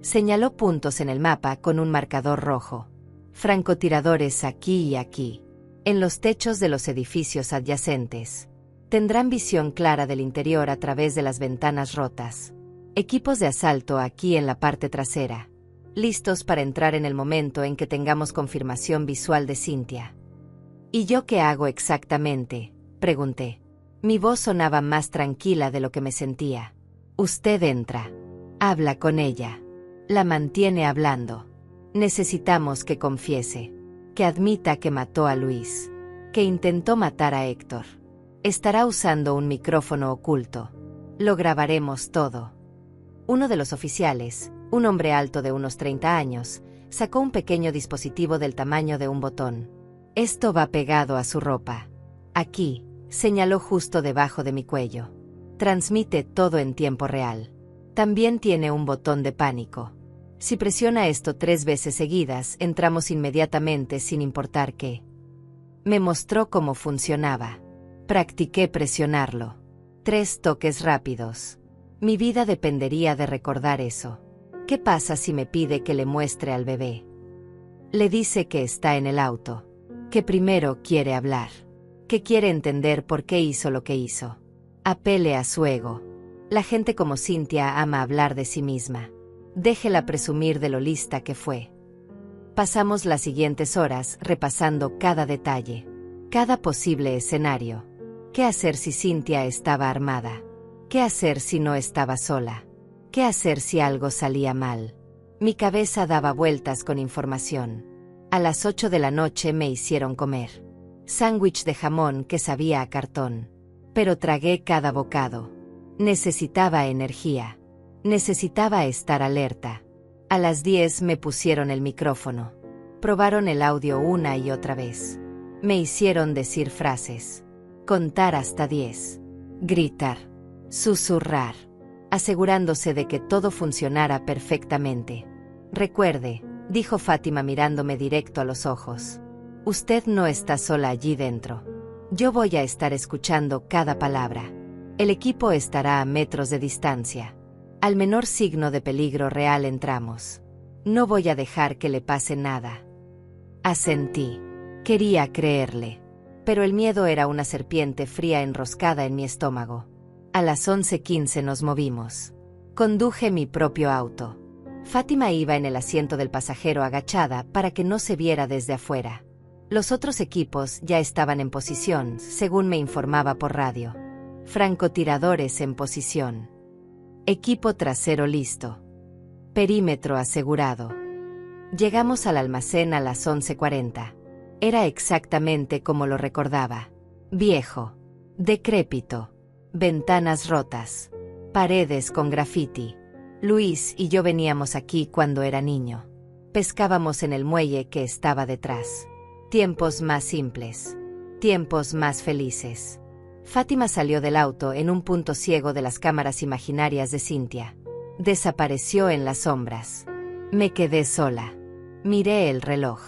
Señaló puntos en el mapa con un marcador rojo. Francotiradores aquí y aquí. En los techos de los edificios adyacentes. Tendrán visión clara del interior a través de las ventanas rotas. Equipos de asalto aquí en la parte trasera. Listos para entrar en el momento en que tengamos confirmación visual de Cynthia. ¿Y yo qué hago exactamente?, pregunté. Mi voz sonaba más tranquila de lo que me sentía. Usted entra. Habla con ella. La mantiene hablando. Necesitamos que confiese. Que admita que mató a Luis. Que intentó matar a Héctor. Estará usando un micrófono oculto. Lo grabaremos todo. Uno de los oficiales, un hombre alto de unos 30 años, sacó un pequeño dispositivo del tamaño de un botón. Esto va pegado a su ropa. Aquí, señaló justo debajo de mi cuello. Transmite todo en tiempo real. También tiene un botón de pánico. Si presiona esto 3 veces seguidas, entramos inmediatamente sin importar qué. Me mostró cómo funcionaba. Practiqué presionarlo. 3 toques rápidos. Mi vida dependería de recordar eso. ¿Qué pasa si me pide que le muestre al bebé? Le dice que está en el auto. Que primero quiere hablar. Que quiere entender por qué hizo lo que hizo. Apele a su ego. La gente como Cynthia ama hablar de sí misma. Déjela presumir de lo lista que fue. Pasamos las siguientes horas repasando cada detalle. Cada posible escenario. ¿Qué hacer si Cynthia estaba armada? ¿Qué hacer si no estaba sola? ¿Qué hacer si algo salía mal? Mi cabeza daba vueltas con información. A las 8 de la noche me hicieron comer. Sándwich de jamón que sabía a cartón. Pero tragué cada bocado. Necesitaba energía. Necesitaba estar alerta. A las 10 me pusieron el micrófono. Probaron el audio una y otra vez. Me hicieron decir frases. Contar hasta 10. Gritar. Susurrar. Asegurándose de que todo funcionara perfectamente. Recuerde, dijo Fátima mirándome directo a los ojos. Usted no está sola allí dentro. Yo voy a estar escuchando cada palabra. El equipo estará a metros de distancia. Al menor signo de peligro real entramos. No voy a dejar que le pase nada. Asentí. Quería creerle. Pero el miedo era una serpiente fría enroscada en mi estómago. A las 11:15 nos movimos. Conduje mi propio auto. Fátima iba en el asiento del pasajero agachada para que no se viera desde afuera. Los otros equipos ya estaban en posición, según me informaba por radio. Francotiradores en posición. Equipo trasero listo. Perímetro asegurado. Llegamos al almacén a las 11:40. Era exactamente como lo recordaba. Viejo. Decrépito. Ventanas rotas. Paredes con grafiti. Luis y yo veníamos aquí cuando era niño. Pescábamos en el muelle que estaba detrás. Tiempos más simples. Tiempos más felices. Fátima salió del auto en un punto ciego de las cámaras imaginarias de Cynthia. Desapareció en las sombras. Me quedé sola. Miré el reloj.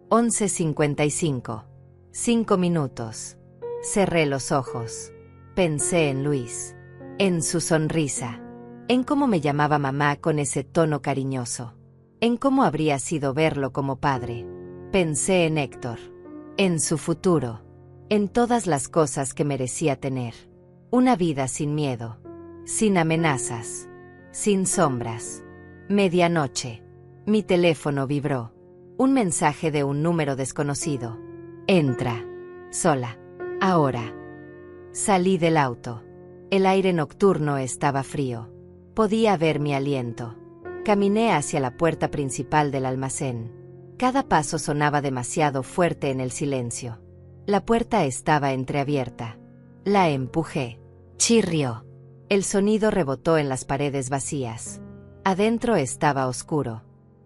11:55. 5 minutos. Cerré los ojos. Pensé en Luis. En su sonrisa. En cómo me llamaba mamá con ese tono cariñoso. En cómo habría sido verlo como padre. Pensé en Héctor. En su futuro. En todas las cosas que merecía tener. Una vida sin miedo. Sin amenazas. Sin sombras. Medianoche. Mi teléfono vibró. Un mensaje de un número desconocido. Entra. Sola. Ahora. Salí del auto. El aire nocturno estaba frío. Podía ver mi aliento. Caminé hacia la puerta principal del almacén. Cada paso sonaba demasiado fuerte en el silencio. La puerta estaba entreabierta. La empujé. Chirrió. El sonido rebotó en las paredes vacías. Adentro estaba oscuro.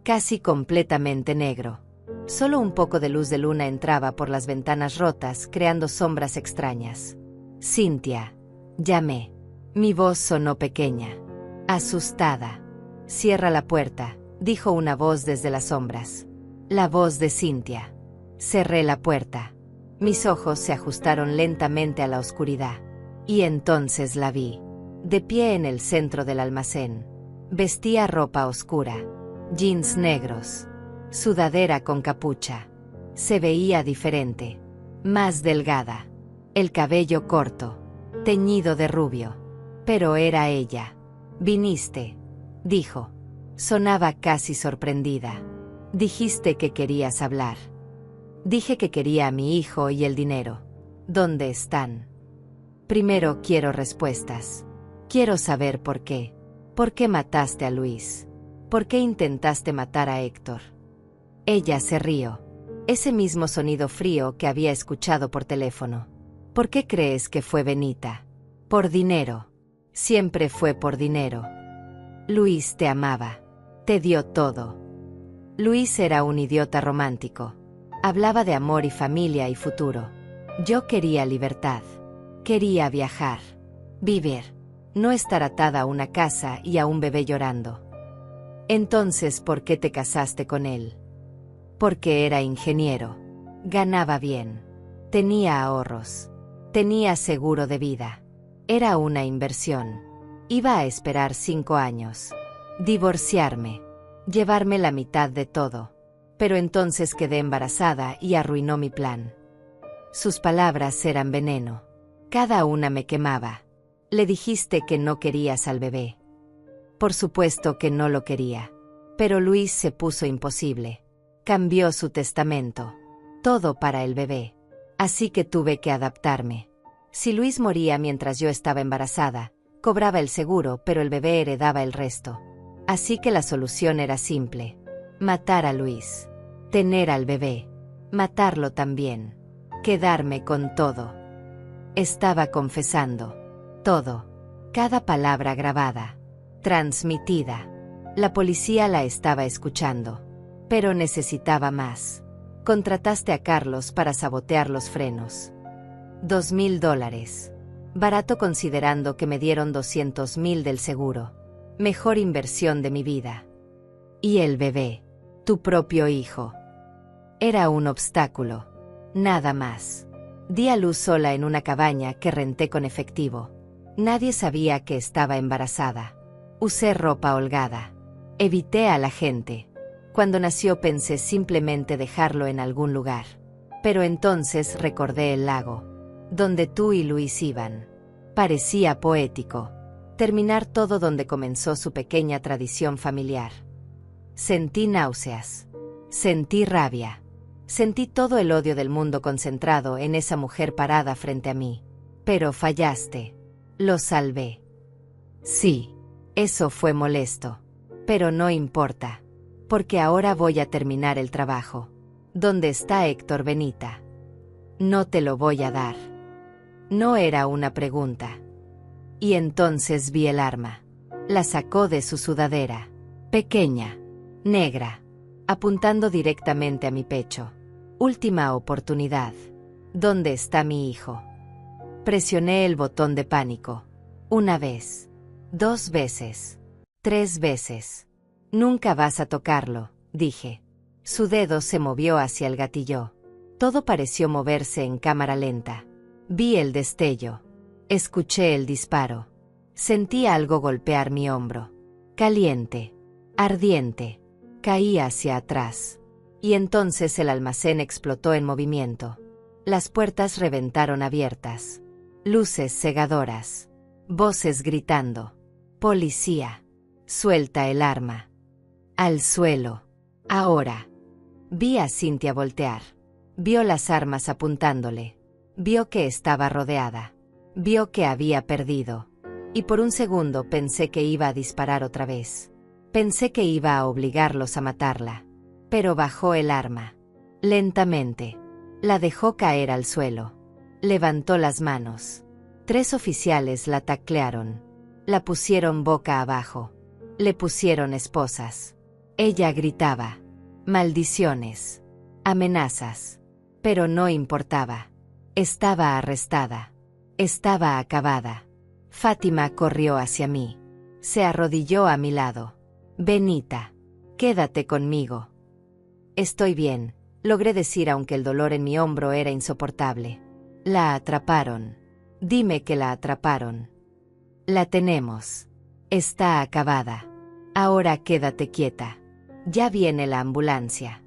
Casi completamente negro. Solo un poco de luz de luna entraba por las ventanas rotas, creando sombras extrañas. Cynthia. Llamé. Mi voz sonó pequeña. Asustada. Cierra la puerta, dijo una voz desde las sombras. La voz de Cynthia. Cerré la puerta. Mis ojos se ajustaron lentamente a la oscuridad. Y entonces la vi. De pie en el centro del almacén. Vestía ropa oscura. Jeans negros. Sudadera con capucha. Se veía diferente. Más delgada. El cabello corto. Teñido de rubio. Pero era ella. Viniste, dijo. Sonaba casi sorprendida. Dijiste que querías hablar. Dije que quería a mi hijo y el dinero. ¿Dónde están? Primero quiero respuestas. Quiero saber por qué. ¿Por qué mataste a Luis? ¿Por qué intentaste matar a Héctor? Ella se rió. Ese mismo sonido frío que había escuchado por teléfono. ¿Por qué crees que fue Benita? Por dinero. Siempre fue por dinero. Luis te amaba. Te dio todo. Luis era un idiota romántico. Hablaba de amor y familia y futuro. Yo quería libertad. Quería viajar. Vivir. No estar atada a una casa y a un bebé llorando. Entonces, ¿por qué te casaste con él? Porque era ingeniero. Ganaba bien. Tenía ahorros. Tenía seguro de vida. Era una inversión. Iba a esperar 5 años. Divorciarme. Llevarme la mitad de todo. Pero entonces quedé embarazada y arruinó mi plan. Sus palabras eran veneno. Cada una me quemaba. Le dijiste que no querías al bebé. Por supuesto que no lo quería. Pero Luis se puso imposible. Cambió su testamento. Todo para el bebé. Así que tuve que adaptarme. Si Luis moría mientras yo estaba embarazada, cobraba el seguro, pero el bebé heredaba el resto. Así que la solución era simple. Matar a Luis. Tener al bebé. Matarlo también. Quedarme con todo. Estaba confesando. Todo. Cada palabra grabada. Transmitida. La policía la estaba escuchando. Pero necesitaba más. Contrataste a Carlos para sabotear los frenos. $2,000. Barato considerando que me dieron 200,000 del seguro. Mejor inversión de mi vida. Y el bebé. Tu propio hijo. Era un obstáculo. Nada más. Di a luz sola en una cabaña que renté con efectivo. Nadie sabía que estaba embarazada. Usé ropa holgada. Evité a la gente. Cuando nació pensé simplemente dejarlo en algún lugar. Pero entonces recordé el lago. Donde tú y Luis iban. Parecía poético. Terminar todo donde comenzó su pequeña tradición familiar. Sentí náuseas. Sentí rabia. Sentí todo el odio del mundo concentrado en esa mujer parada frente a mí. Pero fallaste. Lo salvé. Sí, eso fue molesto. Pero no importa. Porque ahora voy a terminar el trabajo. ¿Dónde está Héctor Benita? No te lo voy a dar. No era una pregunta. Y entonces vi el arma. La sacó de su sudadera. Pequeña. Negra. Apuntando directamente a mi pecho. Última oportunidad. ¿Dónde está mi hijo? Presioné el botón de pánico. 1 vez. 2 veces. 3 veces. Nunca vas a tocarlo, dije. Su dedo se movió hacia el gatillo. Todo pareció moverse en cámara lenta. Vi el destello. Escuché el disparo. Sentí algo golpear mi hombro. Caliente. Ardiente. Caí hacia atrás. Y entonces el almacén explotó en movimiento. Las puertas reventaron abiertas. Luces cegadoras. Voces gritando. Policía. Suelta el arma. Al suelo. Ahora. Vi a Cynthia voltear. Vio las armas apuntándole. Vio que estaba rodeada. Vio que había perdido. Y por un segundo pensé que iba a disparar otra vez. Pensé que iba a obligarlos a matarla. Pero bajó el arma. Lentamente. La dejó caer al suelo. Levantó las manos. 3 oficiales la taclearon. La pusieron boca abajo. Le pusieron esposas. Ella gritaba. Maldiciones. Amenazas. Pero no importaba. Estaba arrestada. Estaba acabada. Fátima corrió hacia mí. Se arrodilló a mi lado. Benita. Quédate conmigo. Estoy bien, logré decir aunque el dolor en mi hombro era insoportable. La atraparon. Dime que la atraparon. La tenemos. Está acabada. Ahora quédate quieta. Ya viene la ambulancia.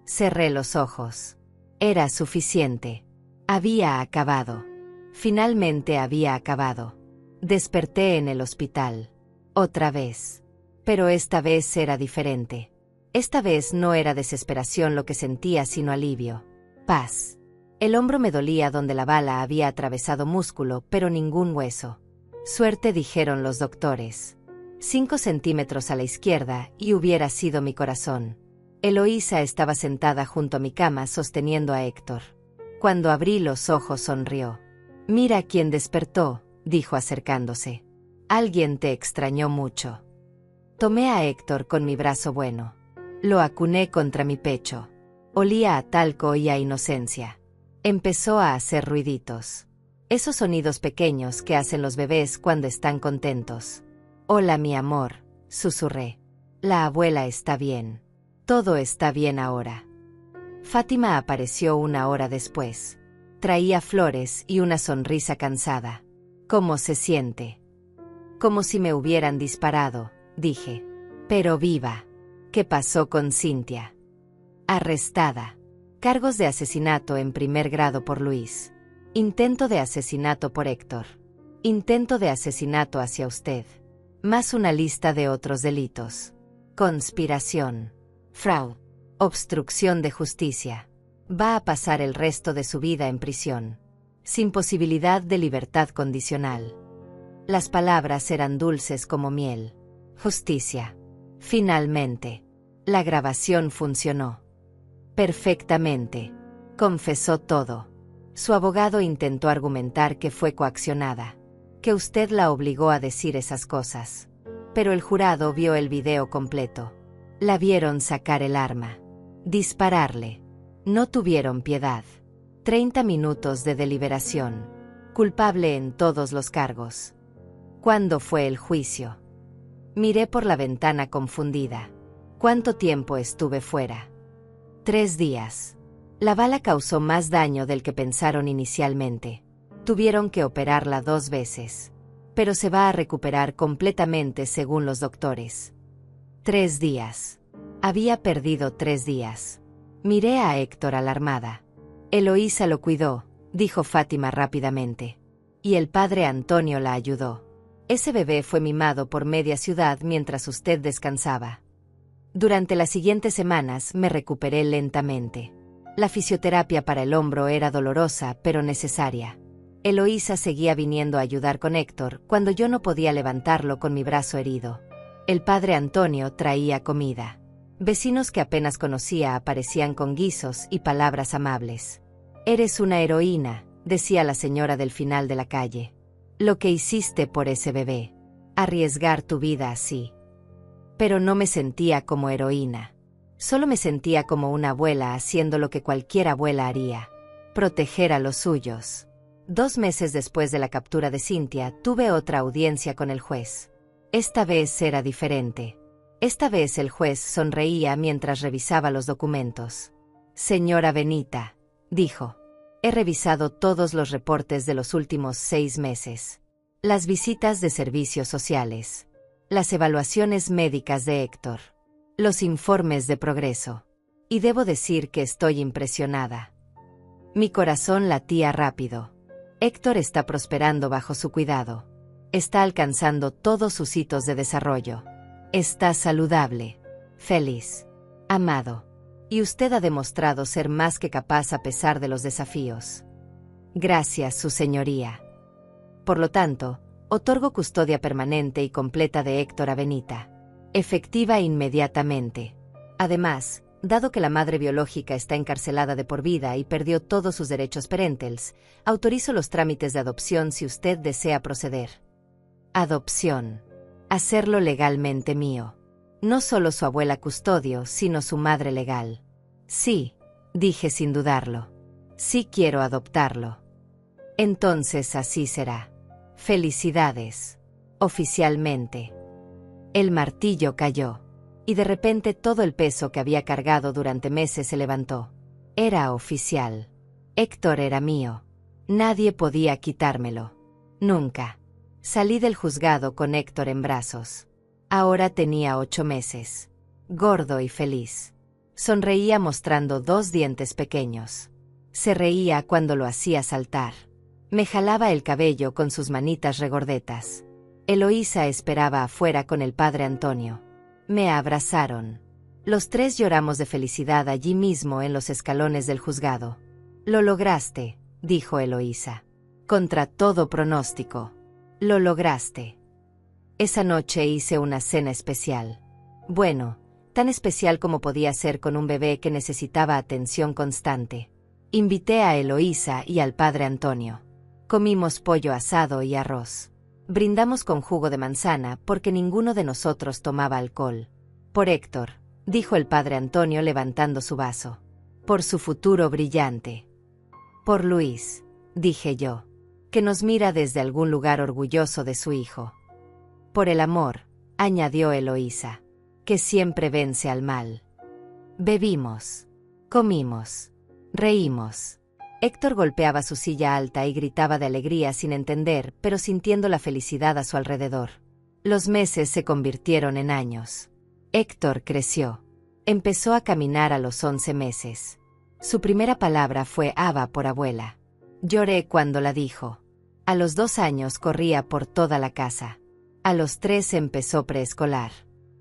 Cerré los ojos. Era suficiente. Había acabado. Finalmente había acabado. Desperté en el hospital. Otra vez. Pero esta vez era diferente. Esta vez no era desesperación lo que sentía, sino alivio. Paz. El hombro me dolía donde la bala había atravesado músculo, pero ningún hueso. Suerte, dijeron los doctores. 5 centímetros a la izquierda y hubiera sido mi corazón. Eloísa estaba sentada junto a mi cama sosteniendo a Héctor. Cuando abrí los ojos sonrió. Mira quién despertó, dijo acercándose. Alguien te extrañó mucho. Tomé a Héctor con mi brazo bueno. Lo acuné contra mi pecho. Olía a talco y a inocencia. Empezó a hacer ruiditos. Esos sonidos pequeños que hacen los bebés cuando están contentos. Hola, mi amor, susurré. La abuela está bien. Todo está bien ahora. Fátima apareció 1 hora después. Traía flores y una sonrisa cansada. ¿Cómo se siente? Como si me hubieran disparado, dije. Pero viva. ¿Qué pasó con Cynthia? Arrestada. Cargos de asesinato en primer grado por Luis. Intento de asesinato por Héctor. Intento de asesinato hacia usted. Más una lista de otros delitos. Conspiración. Fraude. Obstrucción de justicia. Va a pasar el resto de su vida en prisión. Sin posibilidad de libertad condicional. Las palabras eran dulces como miel. Justicia. Finalmente. La grabación funcionó. Perfectamente. Confesó todo. Su abogado intentó argumentar que fue coaccionada. Que usted la obligó a decir esas cosas. Pero el jurado vio el video completo. La vieron sacar el arma. Dispararle. No tuvieron piedad. 30 minutos de deliberación. Culpable en todos los cargos. ¿Cuándo fue el juicio? Miré por la ventana confundida. ¿Cuánto tiempo estuve fuera? 3 días. La bala causó más daño del que pensaron inicialmente. Tuvieron que operarla 2 veces. Pero se va a recuperar completamente según los doctores. 3 días. Había perdido 3 días. Miré a Héctor alarmada. Eloísa lo cuidó, dijo Fátima rápidamente. Y el padre Antonio la ayudó. Ese bebé fue mimado por media ciudad mientras usted descansaba. Durante las siguientes semanas me recuperé lentamente. La fisioterapia para el hombro era dolorosa pero necesaria. Eloísa seguía viniendo a ayudar con Héctor cuando yo no podía levantarlo con mi brazo herido. El padre Antonio traía comida. Vecinos que apenas conocía aparecían con guisos y palabras amables. Eres una heroína, decía la señora del final de la calle. Lo que hiciste por ese bebé. Arriesgar tu vida así. Pero no me sentía como heroína. Solo me sentía como una abuela haciendo lo que cualquier abuela haría. Proteger a los suyos. 2 meses después de la captura de Cynthia, tuve otra audiencia con el juez. Esta vez era diferente. Esta vez el juez sonreía mientras revisaba los documentos. Señora Benita, dijo. He revisado todos los reportes de los últimos 6 meses. Las visitas de servicios sociales. Las evaluaciones médicas de Héctor. Los informes de progreso. Y debo decir que estoy impresionada. Mi corazón latía rápido. Héctor está prosperando bajo su cuidado. Está alcanzando todos sus hitos de desarrollo. Está saludable. Feliz. Amado. Y usted ha demostrado ser más que capaz a pesar de los desafíos. Gracias, su señoría. Por lo tanto, otorgo custodia permanente y completa de Héctor a Benita. Efectiva inmediatamente. Además, dado que la madre biológica está encarcelada de por vida y perdió todos sus derechos parentales, autorizo los trámites de adopción si usted desea proceder. Adopción. Hacerlo legalmente mío. No solo su abuela custodio, sino su madre legal. Sí, dije sin dudarlo. Sí quiero adoptarlo. Entonces así será. Felicidades. Oficialmente. El martillo cayó. Y de repente todo el peso que había cargado durante meses se levantó. Era oficial. Héctor era mío. Nadie podía quitármelo. Nunca. Salí del juzgado con Héctor en brazos. Ahora tenía 8 meses. Gordo y feliz. Sonreía mostrando 2 dientes pequeños. Se reía cuando lo hacía saltar. Me jalaba el cabello con sus manitas regordetas. Eloísa esperaba afuera con el padre Antonio. Me abrazaron. Los 3 lloramos de felicidad allí mismo en los escalones del juzgado. Lo lograste, dijo Eloísa. Contra todo pronóstico. Lo lograste. Esa noche hice una cena especial. Bueno, tan especial como podía ser con un bebé que necesitaba atención constante. Invité a Eloísa y al padre Antonio. Comimos pollo asado y arroz. Brindamos con jugo de manzana porque ninguno de nosotros tomaba alcohol. Por Héctor, dijo el padre Antonio levantando su vaso. Por su futuro brillante. Por Luis, dije yo, que nos mira desde algún lugar orgulloso de su hijo. Por el amor, añadió Eloísa, que siempre vence al mal. Bebimos. Comimos. Reímos. Héctor golpeaba su silla alta y gritaba de alegría sin entender, pero sintiendo la felicidad a su alrededor. Los meses se convirtieron en años. Héctor creció. Empezó a caminar a los 11 meses. Su primera palabra fue Aba por abuela. Lloré cuando la dijo. A los 2 años corría por toda la casa. A los 3 empezó preescolar.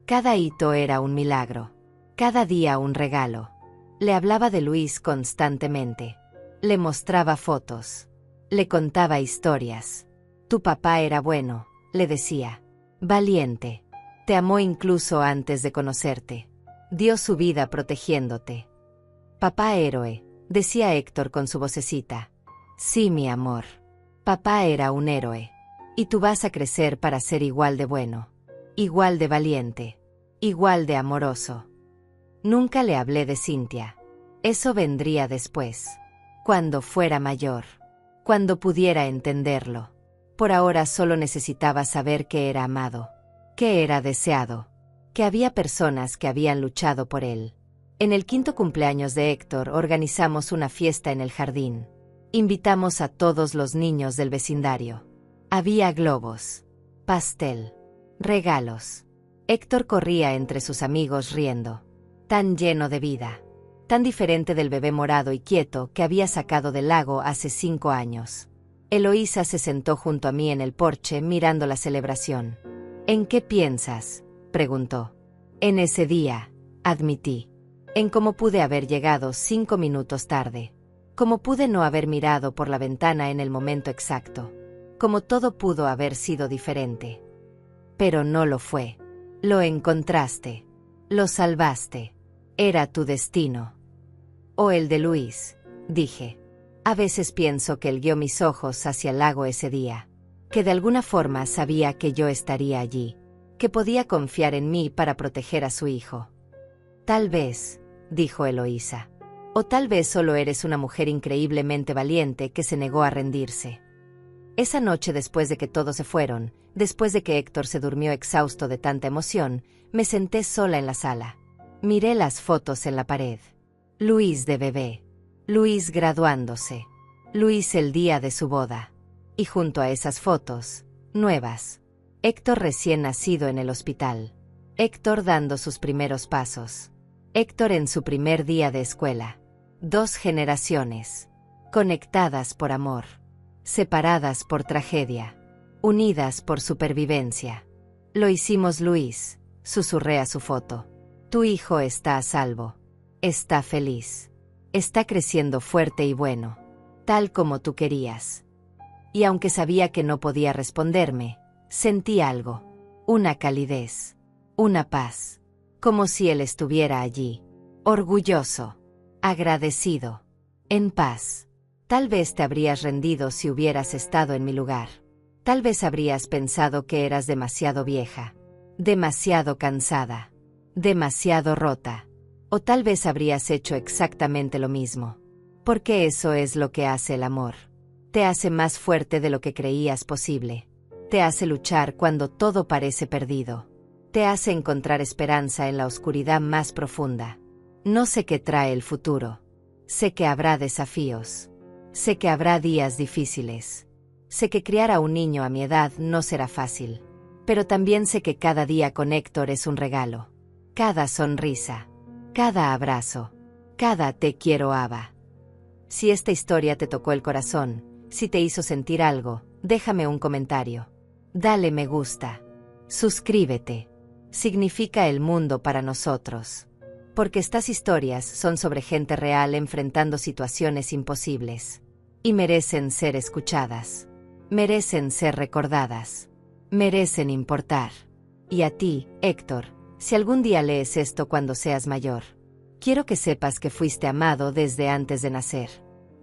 Cada hito era un milagro. Cada día un regalo. Le hablaba de Luis constantemente. Le mostraba fotos. Le contaba historias. Tu papá era bueno, le decía. Valiente. Te amó incluso antes de conocerte. Dio su vida protegiéndote. Papá héroe, decía Héctor con su vocecita. Sí, mi amor. Papá era un héroe. Y tú vas a crecer para ser igual de bueno. Igual de valiente. Igual de amoroso. Nunca le hablé de Cintia. Eso vendría después. Cuando fuera mayor. Cuando pudiera entenderlo. Por ahora solo necesitaba saber que era amado. Que era deseado. Que había personas que habían luchado por él. En el 5º cumpleaños de Héctor organizamos una fiesta en el jardín. Invitamos a todos los niños del vecindario. Había globos. Pastel. Regalos. Héctor corría entre sus amigos riendo. Tan lleno de vida. Tan diferente del bebé morado y quieto que había sacado del lago hace 5 años. Eloísa se sentó junto a mí en el porche mirando la celebración. ¿En qué piensas?, preguntó. En ese día, admití. En cómo pude haber llegado 5 minutos tarde. Cómo pude no haber mirado por la ventana en el momento exacto. Cómo todo pudo haber sido diferente. Pero no lo fue. Lo encontraste. Lo salvaste. Era tu destino. O el de Luis, dije. A veces pienso que él guió mis ojos hacia el lago ese día. Que de alguna forma sabía que yo estaría allí. Que podía confiar en mí para proteger a su hijo. Tal vez, dijo Eloísa. O tal vez solo eres una mujer increíblemente valiente que se negó a rendirse. Esa noche, después de que todos se fueron, después de que Héctor se durmió exhausto de tanta emoción, me senté sola en la sala. Miré las fotos en la pared. Luis de bebé. Luis graduándose. Luis el día de su boda. Y junto a esas fotos, nuevas. Héctor recién nacido en el hospital. Héctor dando sus primeros pasos. Héctor en su primer día de escuela. 2 generaciones. Conectadas por amor. Separadas por tragedia. Unidas por supervivencia. Lo hicimos, Luis, susurré a su foto. Tu hijo está a salvo. Está feliz. Está creciendo fuerte y bueno, tal como tú querías. Y aunque sabía que no podía responderme, sentí algo, una calidez, una paz, como si él estuviera allí, orgulloso, agradecido, en paz. Tal vez te habrías rendido si hubieras estado en mi lugar. Tal vez habrías pensado que eras demasiado vieja, demasiado cansada, demasiado rota. O tal vez habrías hecho exactamente lo mismo. Porque eso es lo que hace el amor. Te hace más fuerte de lo que creías posible. Te hace luchar cuando todo parece perdido. Te hace encontrar esperanza en la oscuridad más profunda. No sé qué trae el futuro. Sé que habrá desafíos. Sé que habrá días difíciles. Sé que criar a un niño a mi edad no será fácil. Pero también sé que cada día con Héctor es un regalo. Cada sonrisa. Cada abrazo. Cada te quiero, Ava. Si esta historia te tocó el corazón, si te hizo sentir algo, déjame un comentario. Dale me gusta. Suscríbete. Significa el mundo para nosotros. Porque estas historias son sobre gente real enfrentando situaciones imposibles. Y merecen ser escuchadas. Merecen ser recordadas. Merecen importar. Y a ti, Héctor, si algún día lees esto cuando seas mayor, quiero que sepas que fuiste amado desde antes de nacer.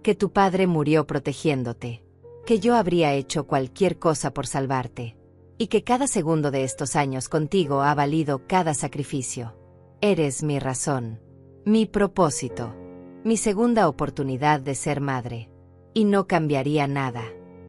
Que tu padre murió protegiéndote. Que yo habría hecho cualquier cosa por salvarte. Y que cada segundo de estos años contigo ha valido cada sacrificio. Eres mi razón, mi propósito, mi segunda oportunidad de ser madre. Y no cambiaría nada.